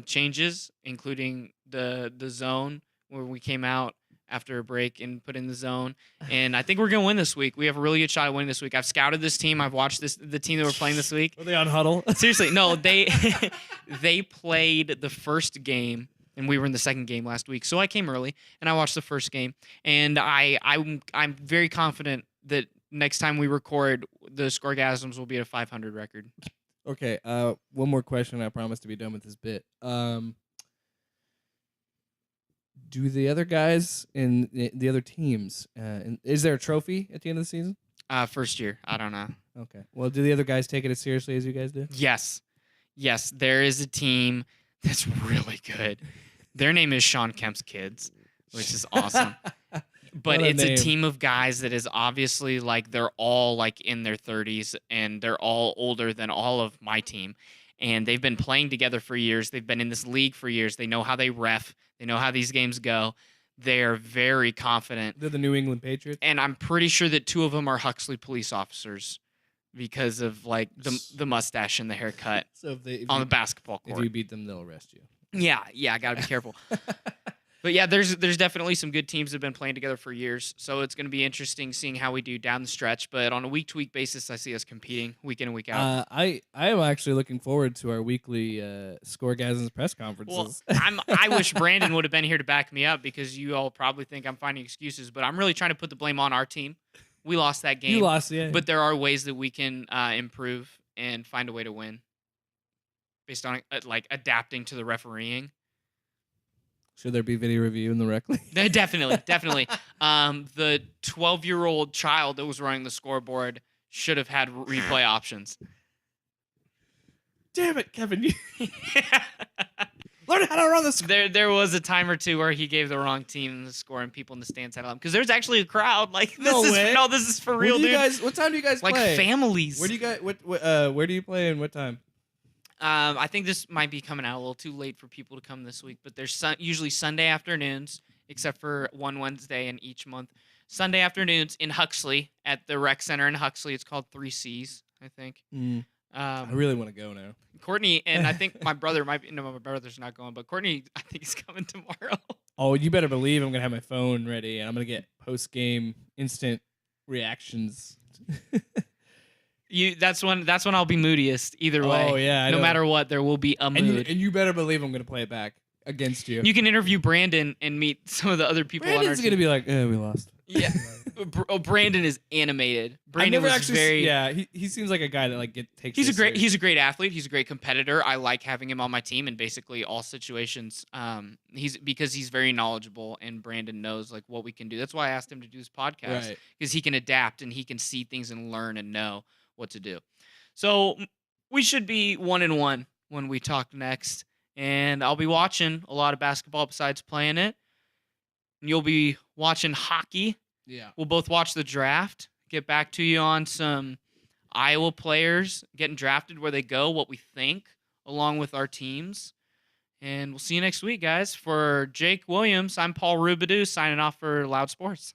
S2: changes, including the zone where we came out after a break and put in the zone. And I think we're gonna win this week. We have a really good shot at winning this week. I've scouted this team. I've watched the team that we're playing this week.
S3: Were they on huddle?
S2: Seriously, no. They played the first game and we were in the second game last week. So I came early and I watched the first game, and I'm very confident that next time we record, the Scoregasms will be at a 500 record.
S3: Okay. One more question. I promise to be done with this bit. Do the other guys in the other teams? Is there a trophy at the end of the season?
S2: First year, I don't know.
S3: Okay. Well, do the other guys take it as seriously as you guys do?
S2: Yes, there is a team that's really good. Their name is Sean Kemp's Kids, which is awesome. But
S3: What a
S2: it's a
S3: name.
S2: team of guys that is obviously like they're all like in their 30s, and they're all older than all of my team. And they've been playing together for years. They've been in this league for years. They know how they ref. They know how these games go. They're very confident.
S3: They're the New England Patriots.
S2: And I'm pretty sure that two of them are Huxley police officers because of like the mustache and the haircut
S3: So if
S2: on the basketball court.
S3: If you beat them, they'll arrest you.
S2: Yeah, I got to be careful. But yeah, there's definitely some good teams that have been playing together for years. So it's going to be interesting seeing how we do down the stretch. But on a week-to-week basis, I see us competing week in and week out.
S3: I am actually looking forward to our weekly Scoregasms press
S2: Well,
S3: conferences.
S2: I wish Brandon would have been here to back me up, because you all probably think I'm finding excuses. But I'm really trying to put the blame on our team. We lost that game.
S3: You lost, yeah.
S2: But there are ways that we can improve and find a way to win based on like adapting to the refereeing.
S3: Should there be video review in the rec league?
S2: Definitely. The 12-year-old child that was running the scoreboard should have had replay options.
S3: Damn it, Kevin! Learn how to run this.
S2: There was a time or two where he gave the wrong team the score, and people in the stands had them because there's actually a crowd. Like this is for real, dude.
S3: What time do you guys
S2: like
S3: play?
S2: families.
S3: Where do you guys? Where do you play and what time?
S2: I think this might be coming out a little too late for people to come this week, but there's usually Sunday afternoons, except for one Wednesday in each month. Sunday afternoons in Huxley at the rec center in Huxley. It's called 3 C's, I think.
S3: I really want to go now.
S2: Courtney and I think my brother might be. No, my brother's not going, but Courtney, I think he's coming tomorrow.
S3: Oh, you better believe I'm gonna have my phone ready, and I'm gonna get post-game instant reactions.
S2: That's when I'll be moodiest. Either way,
S3: Oh yeah,
S2: no matter what, there will be a mood.
S3: and you better believe I'm gonna play it back against you.
S2: You can interview Brandon and meet some of the other people on our
S3: Brandon's
S2: team.
S3: gonna be like, we lost.
S2: Yeah, Brandon is animated.
S3: I've
S2: Brandon
S3: never
S2: was
S3: actually.
S2: very.
S3: Yeah, he seems like a guy that like takes.
S2: He's a
S3: this
S2: great
S3: serious.
S2: athlete. He's a great competitor. I like having him on my team in basically all situations. Because he's very knowledgeable, and Brandon knows like what we can do. That's why I asked him to do this podcast, because he can adapt and he can see things and learn and know what to do. So we should be 1-1 when we talk next, and I'll be watching a lot of basketball besides playing it. And you'll be watching hockey.
S3: Yeah.
S2: We'll both watch the draft. Get back to you on some Iowa players getting drafted, where they go, what we think, along with our teams. And we'll see you next week, guys. For Jake Williams, I'm Paul Rubidoux signing off for Loud Sports.